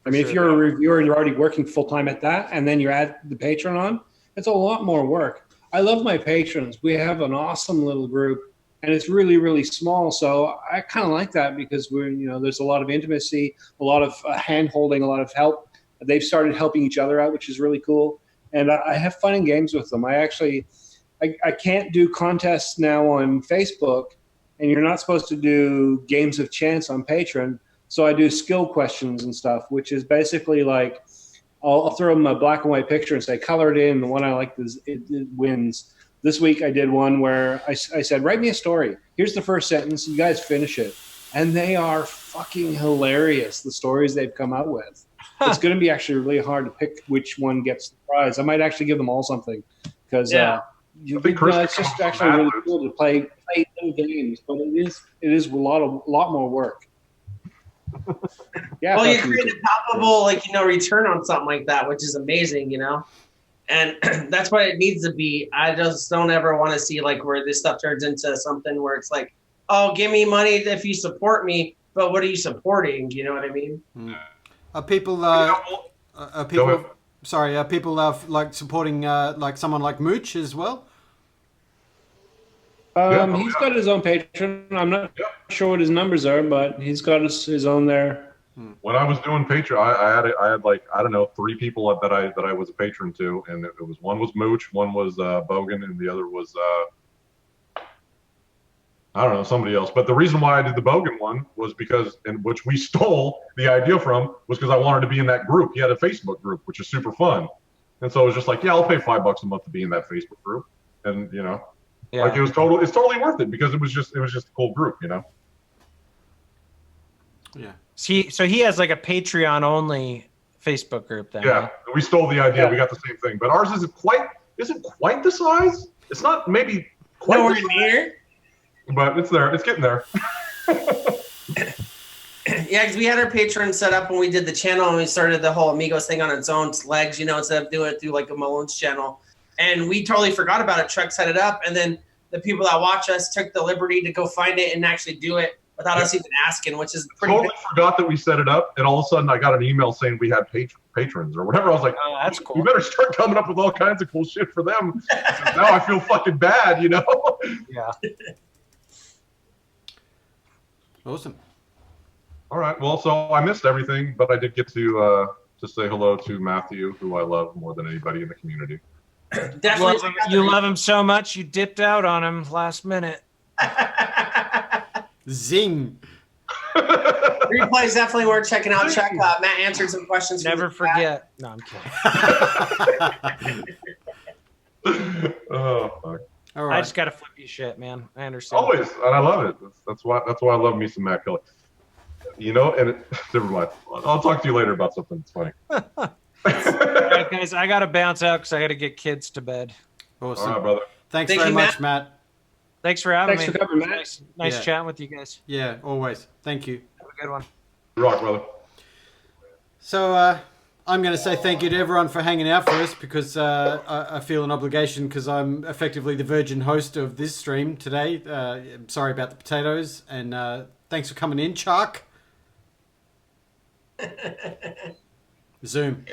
I mean, if you're a reviewer and you're already working full time at that, and then you add the patron on, it's a lot more work. I love my patrons. We have an awesome little group, and it's really, really small. So I kind of like that because there's a lot of intimacy, a lot of hand holding, a lot of help. They've started helping each other out, which is really cool. And I have fun and games with them. I can't do contests now on Facebook, and you're not supposed to do games of chance on Patreon. So I do skill questions and stuff, which is basically like I'll throw them a black and white picture and say, color it in. The one I like it wins. This week I did one where I said, write me a story. Here's the first sentence. You guys finish it. And they are fucking hilarious, the stories they've come out with. It's going to be actually really hard to pick which one gets the prize. I might actually give them all something because it's just actually really cool to play little games, but it is a lot more work. Yeah. Well, you create a palpable, return on something like that, which is amazing, and that's what it needs to be. I just don't ever want to see where this stuff turns into something where it's like, oh, give me money if you support me, but what are you supporting? You know what I mean? Are people supporting someone like Mooch as well? He's got his own patron. I'm not sure what his numbers are, but he's got his own there. When I was doing Patreon, I had 3 people that I was a patron to, and it was one was Mooch, one was Bogan, and the other was somebody else. But the reason why I did the Bogan one was because, in which we stole the idea from, was because I wanted to be in that group. He had a Facebook group, which is super fun, and so it was just like, I'll pay $5 a month to be in that Facebook group, and it's totally worth it because it was just a cool group, Yeah. So he has like a Patreon only Facebook group then. Yeah, right? we stole the idea. Yeah. We got the same thing, but ours isn't quite the size. It's not maybe quite nowhere near, but it's there. It's getting there. Yeah, because we had our Patreon set up when we did the channel and we started the whole Amigos thing on its own legs, instead of doing it through like a Malone's channel. And we totally forgot about it. Truck set it up, and then the people that watch us took the liberty to go find it and actually do it without us even asking, which is pretty totally forgot that we set it up, and all of a sudden I got an email saying we had patrons or whatever. I was like, oh, that's cool. We better start coming up with all kinds of cool shit for them. Now I feel fucking bad, Yeah. Awesome. All right. Well, so I missed everything, but I did get to say hello to Matthew, who I love more than anybody in the community. Definitely. You love him so much, you dipped out on him last minute. Zing. Replays definitely worth checking out. Check Matt answered some questions. Never forget. No, I'm kidding. Oh, fuck. All right. I just gotta flip you shit, man. I understand. Always, and I love it. That's why I love me some Matt Culley. Never mind. I'll talk to you later about something that's funny. All right, guys, I gotta bounce out because I gotta get kids to bed. Awesome. All right, brother. Thanks very much, Matt. Thanks for having me. Thanks for coming, Matt. Nice chatting with you guys. Yeah, always. Thank you. Have a good one. Rock, brother. So I'm going to say thank you to everyone for hanging out for us because I feel an obligation because I'm effectively the virgin host of this stream today. I'm sorry about the potatoes, and thanks for coming in, Chuck. Zoom.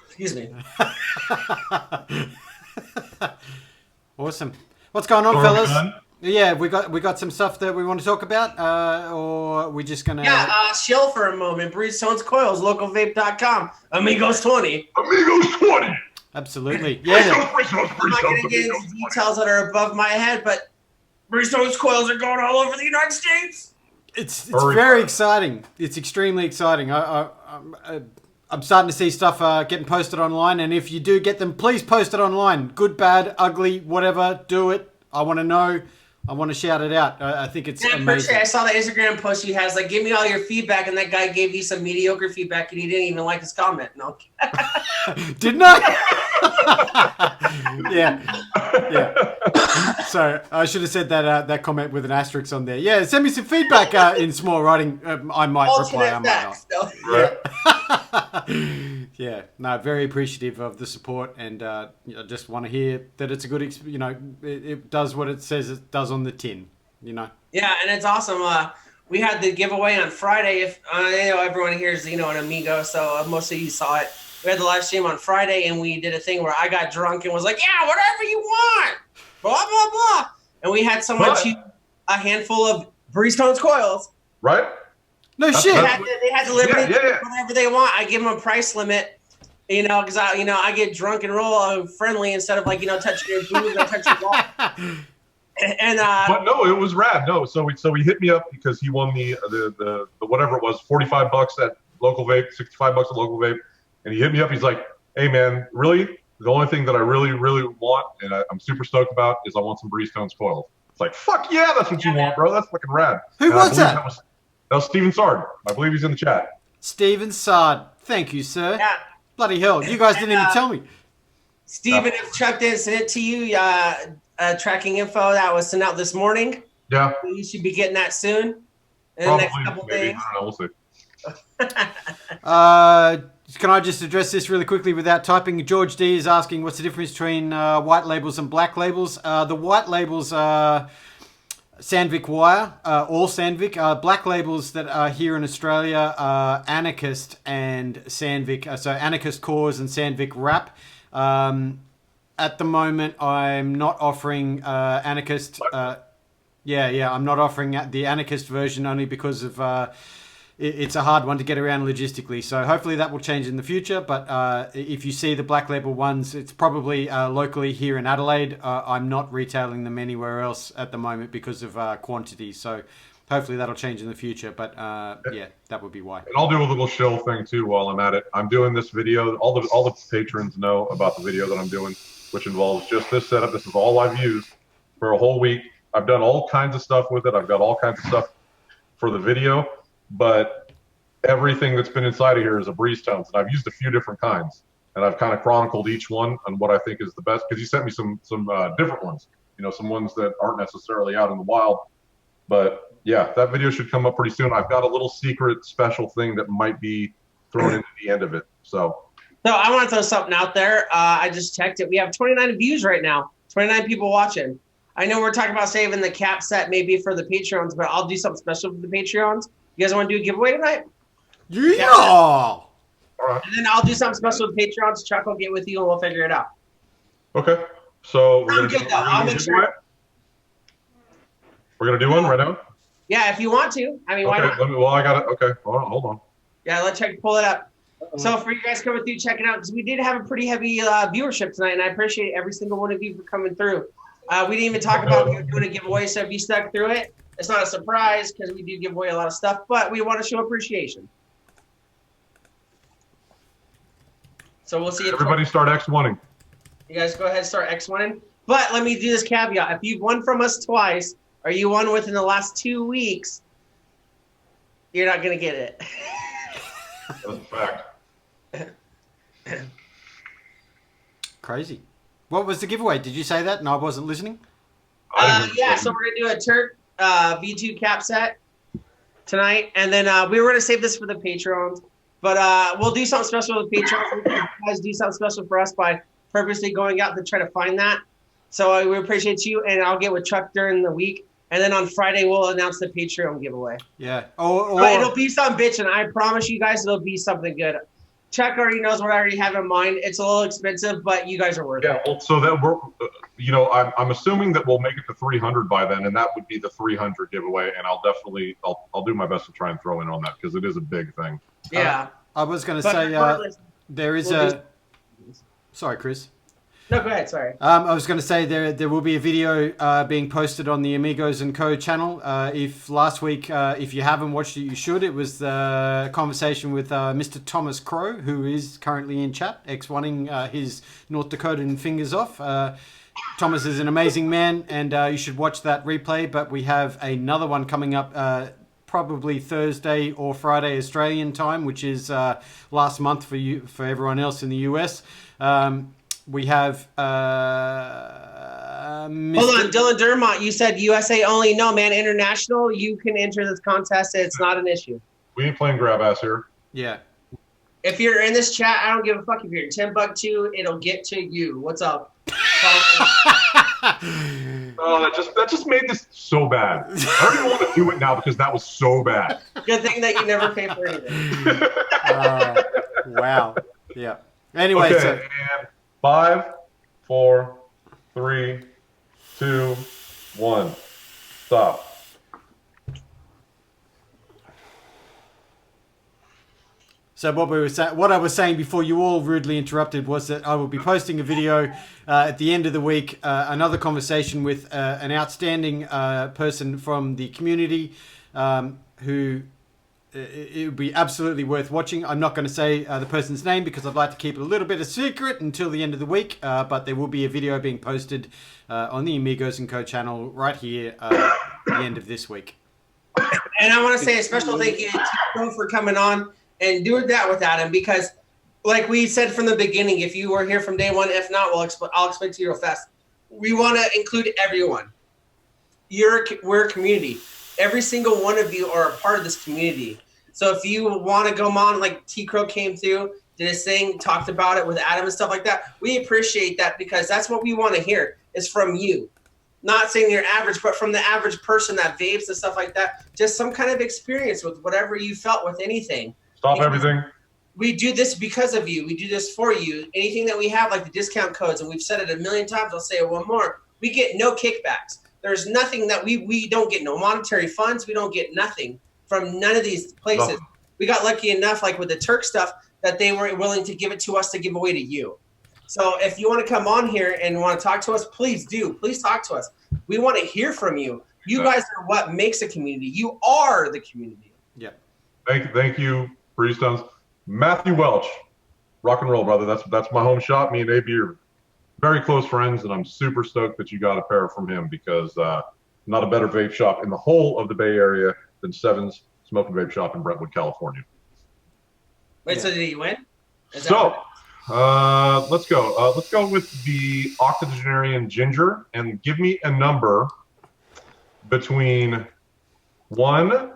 Excuse me. Awesome. What's going on, fellas? Yeah, we got some stuff that we want to talk about, or we just gonna chill for a moment. Breeze Stones Coils, localvape.com, Amigos 20. Amigos 20. Absolutely. Yeah. I'm not gonna get into details that are above my head, but Breeze Stones Coils are going all over the United States. It's very exciting. It's extremely exciting. I'm starting to see stuff getting posted online, and if you do get them, please post it online. Good, bad, ugly, whatever, do it. I want to know. I want to shout it out. I think it's Yeah, amazing. I saw the Instagram post he has, like, give me all your feedback, and that guy gave you some mediocre feedback, and he didn't even like his comment. No. Didn't I? Yeah. So I should have said that comment with an asterisk on there. Yeah, send me some feedback in small writing. I might reply. I might not. Yeah. No, very appreciative of the support, and I just want to hear that it's a good, it does what it says it does on the tin, Yeah, and it's awesome. We had the giveaway on Friday. If I know everyone here is, an Amigo, so most of you saw it. We had the live stream on Friday, and we did a thing where I got drunk and was like, yeah, whatever you want, blah, blah, blah. And we had someone choose a handful of Breeze Tones coils. Right? No shit. They had the liberty to do whatever they want. I give them a price limit, because I get drunk and roll friendly instead of touching your boobs or touching your wall. And but no, it was rad. No, so he hit me up because he won the whatever it was, $45 at local vape, $65 at local vape, and he hit me up. He's like, "Hey man, really? The only thing that I really, really want, and I'm super stoked about, is I want some Breeze Tones coils." It's like, fuck yeah, that's what you want, bro. That's fucking rad. Who was that? That was Steven Sard. I believe he's in the chat. Steven Sard. Thank you, sir. Yeah. Bloody hell. You guys didn't even tell me. Steven, if Chuck didn't send it to you, tracking info that was sent out this morning. Yeah. You should be getting that soon. In Probably, the next couple maybe. days. I don't know, we'll see. Can I just address this really quickly without typing? George D is asking what's the difference between white labels and black labels. The white labels are Sandvik wire, all Sandvik. Black labels that are here in Australia are Anarchist and Sandvik. So Anarchist cores and Sandvik wrap. At the moment, I'm not offering Anarchist. I'm not offering the Anarchist version only because of it's a hard one to get around logistically. So hopefully that will change in the future. But if you see the black label ones, it's probably locally here in Adelaide. I'm not retailing them anywhere else at the moment because of quantity. So hopefully that'll change in the future. But that would be why. And I'll do a little shill thing too while I'm at it. I'm doing this video. All the patrons know about the video that I'm doing, which involves just this setup. This is all I've used for a whole week. I've done all kinds of stuff with it. I've got all kinds of stuff for the video, but everything that's been inside of here is a Breeze Tones, and I've used a few different kinds, and I've kind of chronicled each one and what I think is the best, because he sent me some different ones, some ones that aren't necessarily out in the wild. But yeah, that video should come up pretty soon. I've got a little secret special thing that might be thrown into the end of it. So I want to throw something out there. I just checked it. We have 29 views right now, 29 people watching. I know we're talking about saving the cap set maybe for the Patreons, but I'll do something special for the Patreons. You guys want to do a giveaway tonight? Yeah. all right. And then I'll do something special with Patreons. Chuck will get with you and we'll figure it out. Okay. So we're We're gonna do one right now. Yeah, if you want to. I mean, why not? I got it. Okay. Hold on. Yeah, let's Chuck pull it up. So for you guys coming through, check it out, because we did have a pretty heavy viewership tonight, and I appreciate every single one of you for coming through. We didn't even talk about doing a giveaway, so if you stuck through it, it's not a surprise because we do give away a lot of stuff, but we want to show appreciation. So we'll see. Everybody start X1ing. You guys go ahead and start X1ing. But let me do this caveat. If you've won from us twice, or you won within the last 2 weeks, you're not going to get it. That's a fact. Crazy. What was the giveaway? Did you say that and I wasn't listening? So we're going to do a Turk V2 cap set tonight. And then we were going to save this for the Patreons. But we'll do something special with the Patreons. You guys do something special for us by purposely going out to try to find that. So we appreciate you. And I'll get with Chuck during the week. And then on Friday, we'll announce the Patreon giveaway. Yeah. But it'll be some bitchin'. I promise you guys it'll be something good. Chuck already knows what I already have in mind. It's a little expensive, but you guys are worth it. Yeah, well, so that we're, I'm assuming that we'll make it to 300 by then, and that would be the 300 giveaway. And I'll do my best to try and throw in on that because it is a big thing. Yeah. I was going to say there is Sorry, Chris. No, go ahead. Sorry. I was going to say there will be a video being posted on the Amigos & Co. channel. If last week, if you haven't watched it, you should. It was the conversation with Mr. Thomas Crow, who is currently in chat, X1ing his North Dakotan fingers off. Thomas is an amazing man, and you should watch that replay. But we have another one coming up probably Thursday or Friday Australian time, which is last month for everyone else in the US. We have Hold on, Dylan Dermott, you said USA only. No, man, international, you can enter this contest. It's not an issue. We ain't playing grab ass here. Yeah. If you're in this chat, I don't give a fuck if you're $10 too. It'll get to you. What's up? Oh, that just made this so bad. I don't even want to do it now because that was so bad. Good thing that you never pay for anything. Wow. Yeah. Anyway, Okay, so and 5, 4, 3, 2, 1. Stop. So what I was saying before you all rudely interrupted was that I will be posting a video at the end of the week, another conversation with an outstanding person from the community who it would be absolutely worth watching. I'm not going to say the person's name because I'd like to keep it a little bit a secret until the end of the week, but there will be a video being posted on the Amigos & Co channel right here at the end of this week. And I want to say a special thank you to Tito for coming on and doing that with Adam, because like we said from the beginning, if you were here from day one, if not, I'll explain to you real fast. We want to include everyone. We're a community. Every single one of you are a part of this community. So if you want to go on, like T-Crow came through, did his thing, talked about it with Adam and stuff like that, we appreciate that because that's what we want to hear is from you. Not saying you're average, but from the average person that vapes and stuff like that, just some kind of experience with whatever you felt with anything. Stop everything. We do this because of you. We do this for you. Anything that we have, like the discount codes, and we've said it a million times, I'll say it one more, we get no kickbacks. There's nothing that we don't get, no monetary funds. We don't get nothing from none of these places. No. We got lucky enough, like with the Turk stuff, that they were willing to give it to us to give away to you. So if you want to come on here and want to talk to us, please do. Please talk to us. We want to hear from you. You guys are what makes a community. You are the community. Yeah. Thank you, Breeze-Stones. Matthew Welch, rock and roll, brother. That's my home shop. Me and AB are very close friends, and I'm super stoked that you got a pair from him because not a better vape shop in the whole of the Bay Area than Seven's Smoke and Vape Shop in Brentwood, California. Wait, so did he win? Let's go. Let's go with the octogenarian ginger, and give me a number between 1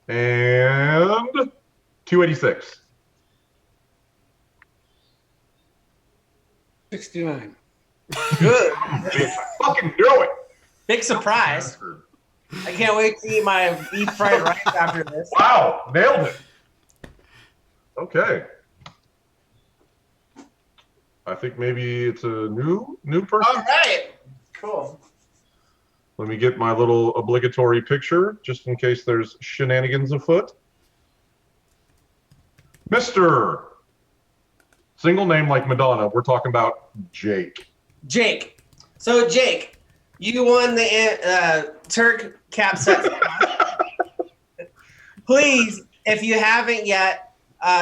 and 286. 69. Good. Fucking do it. Big surprise. I can't wait to eat my beef fried rice after this. Wow, nailed it. Okay. I think maybe it's a new person. All right. Cool. Let me get my little obligatory picture just in case there's shenanigans afoot. Mr. Single name like Madonna. We're talking about Jake. Jake. So, Jake, you won the Turk cap set. Please, if you haven't yet,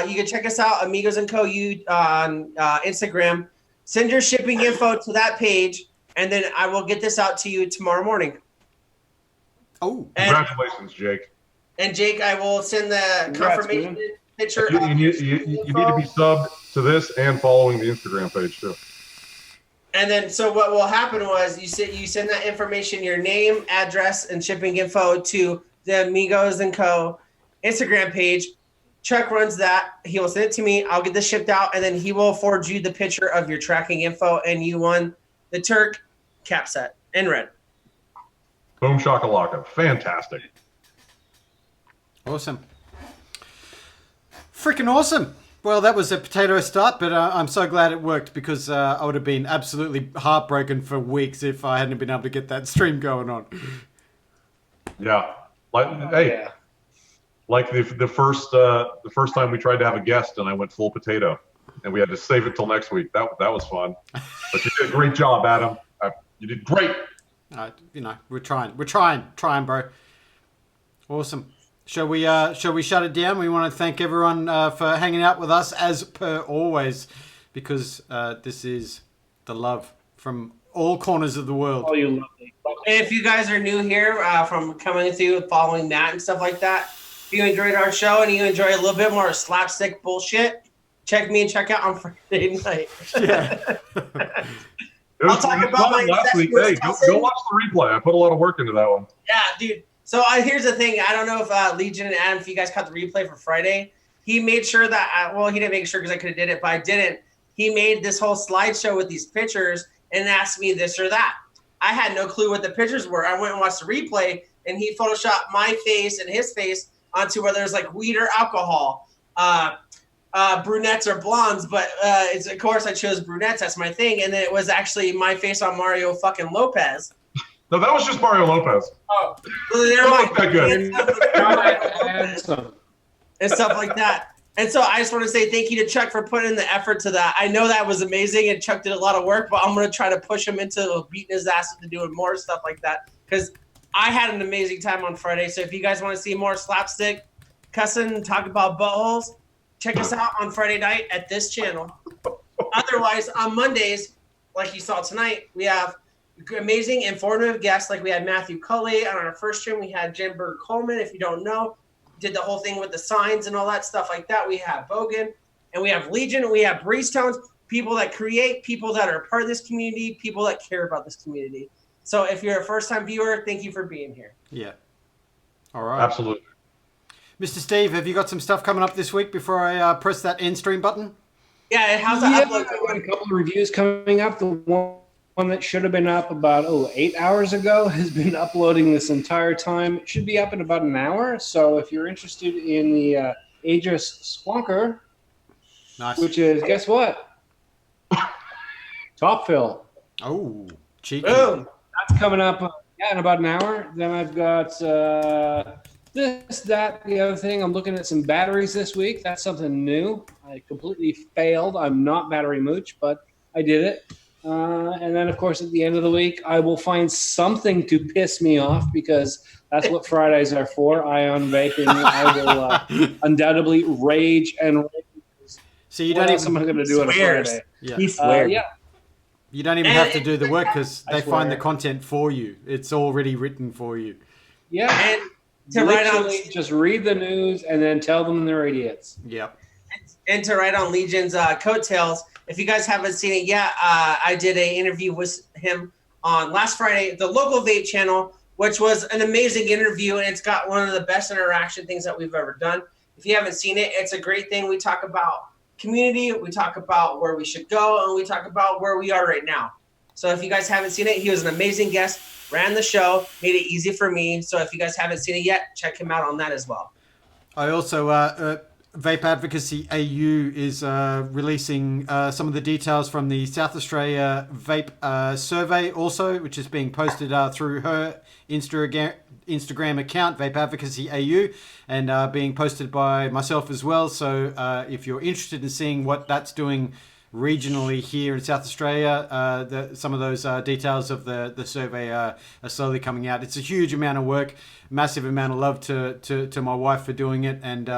you can check us out, Amigos & Co. on Instagram. Send your shipping info to that page, and then I will get this out to you tomorrow morning. Oh, congratulations, Jake. And Jake, I will send the confirmation picture. You need to be subbed to this and following the Instagram page too. And then, so what will happen was you send that information, your name, address, and shipping info to the Amigos & Co. Instagram page. Chuck runs that. He will send it to me. I'll get this shipped out, and then he will forward you the picture of your tracking info, and you won the Turk cap set in red. Boom shakalaka. Fantastic. Awesome. Freaking awesome. Well, that was a potato start, but I'm so glad it worked because I would have been absolutely heartbroken for weeks if I hadn't been able to get that stream going on. Yeah. Like the first time we tried to have a guest and I went full potato and we had to save it till next week. That was fun. But you did a great job, Adam. You did great. We're trying, bro. Awesome. Shall we shut it down? We want to thank everyone for hanging out with us as per always, because this is the love from all corners of the world. Oh, you lovely. If you guys are new here from coming through, following Matt and stuff like that, if you enjoyed our show and you enjoy a little bit more slapstick bullshit, check out on Friday night. Yeah. I'll talk about my last week. Hey, go watch the replay. I put a lot of work into that one. Yeah, dude. So here's the thing. I don't know if Legion and Adam, if you guys caught the replay for Friday, he made sure that, well, he didn't make sure because I could have did it, but I didn't. He made this whole slideshow with these pictures and asked me this or that. I had no clue what the pictures were. I went and watched the replay, and he photoshopped my face and his face onto whether it's like weed or alcohol, brunettes or blondes. But of course, I chose brunettes. That's my thing. And then it was actually my face on Mario fucking Lopez. No, that was just Mario Lopez. Oh, well, they're Don't look that good. And stuff like that. And so I just want to say thank you to Chuck for putting in the effort to that. I know that was amazing, and Chuck did a lot of work, but I'm going to try to push him into beating his ass into doing more stuff like that because I had an amazing time on Friday. So if you guys want to see more slapstick, cussing, talk about buttholes, check us out on Friday night at this channel. Otherwise, on Mondays, like you saw tonight, we have amazing, informative guests like we had Matthew Culley. On our first stream, we had Jim Berg Coleman, if you don't know. Did the whole thing with the signs and all that stuff like that. We have Bogan, and we have Legion, and we have Breeze Tones, people that create, people that are part of this community, people that care about this community. So if you're a first-time viewer, thank you for being here. Yeah. All right. Absolutely. Mr. Steve, have you got some stuff coming up this week before I press that end stream button? Yeah, how's the I've upload got going? a couple of reviews coming up. The one that should have been up about 8 hours ago has been uploading this entire time. It should be up in about an hour. So if you're interested in the Aegis Squonker, Nice. which is, guess what? Top fill. Oh, cheeky. Boom. That's coming up in about an hour. Then I've got this, that, the other thing. I'm looking at some batteries this week. That's something new. I completely failed. I'm not battery mooch, but I did it. And then, of course, at the end of the week, I will find something to piss me off because that's what Fridays are for. Ion vaping. I will undoubtedly rage and rage. So you What don't else even am I going to do on a Swears. Friday? yeah. He swears. Yeah. You don't even have to do the work because I they find the swear. content for you. It's already written for you. Yeah. And to write on Literally just read the news and then tell them they're idiots. Yep. and to write on Legion's coattails. If you guys haven't seen it yet, I did an interview with him on last Friday, the local vape channel, which was an amazing interview, and it's got one of the best interaction things that we've ever done. If you haven't seen it, it's a great thing. We talk about community, we talk about where we should go, and we talk about where we are right now. So if you guys haven't seen it, he was an amazing guest, ran the show, made it easy for me. So if you guys haven't seen it yet, check him out on that as well. I also, Vape Advocacy AU is releasing some of the details from the South Australia Vape survey also, which is being posted through her Instagram account, Vape Advocacy AU, and being posted by myself as well. So if you're interested in seeing what that's doing regionally here in South Australia, some of those details of the survey are slowly coming out. It's a huge amount of work, massive amount of love to my wife for doing it, and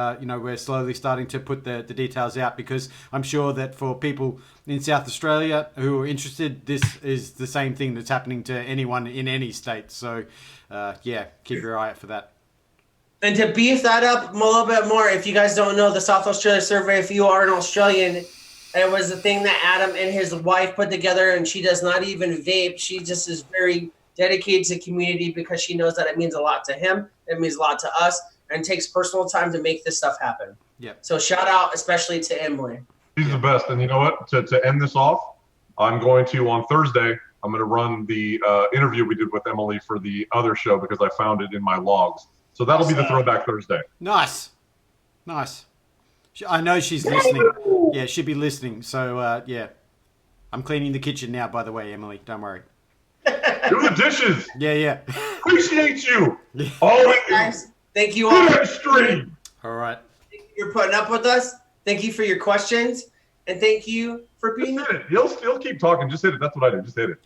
we're slowly starting to put the details out because I'm sure that for people in South Australia who are interested, this is the same thing that's happening to anyone in any state. So keep your eye out for that. And to beef that up a little bit more, if you guys don't know the South Australia survey, if you are an Australian, it was a thing that Adam and his wife put together, and she does not even vape. She just is very dedicated to community because she knows that it means a lot to him, it means a lot to us, and takes personal time to make this stuff happen. Yeah. So shout out especially to Emily. He's the best. And you know what? To end this off, I'm going to, on Thursday, I'm going to run the interview we did with Emily for the other show because I found it in my logs. So that'll be the Throwback Thursday. Nice. I know she's listening. Yeah, she'll be listening. So, I'm cleaning the kitchen now, by the way, Emily. Don't worry. Do the dishes. Yeah. Appreciate you. All Guys, thank you all. good stream. All right. You're putting up with us. Thank you for your questions. And thank you for being Just hit it. He'll keep talking. Just hit it. That's what I do. Just hit it.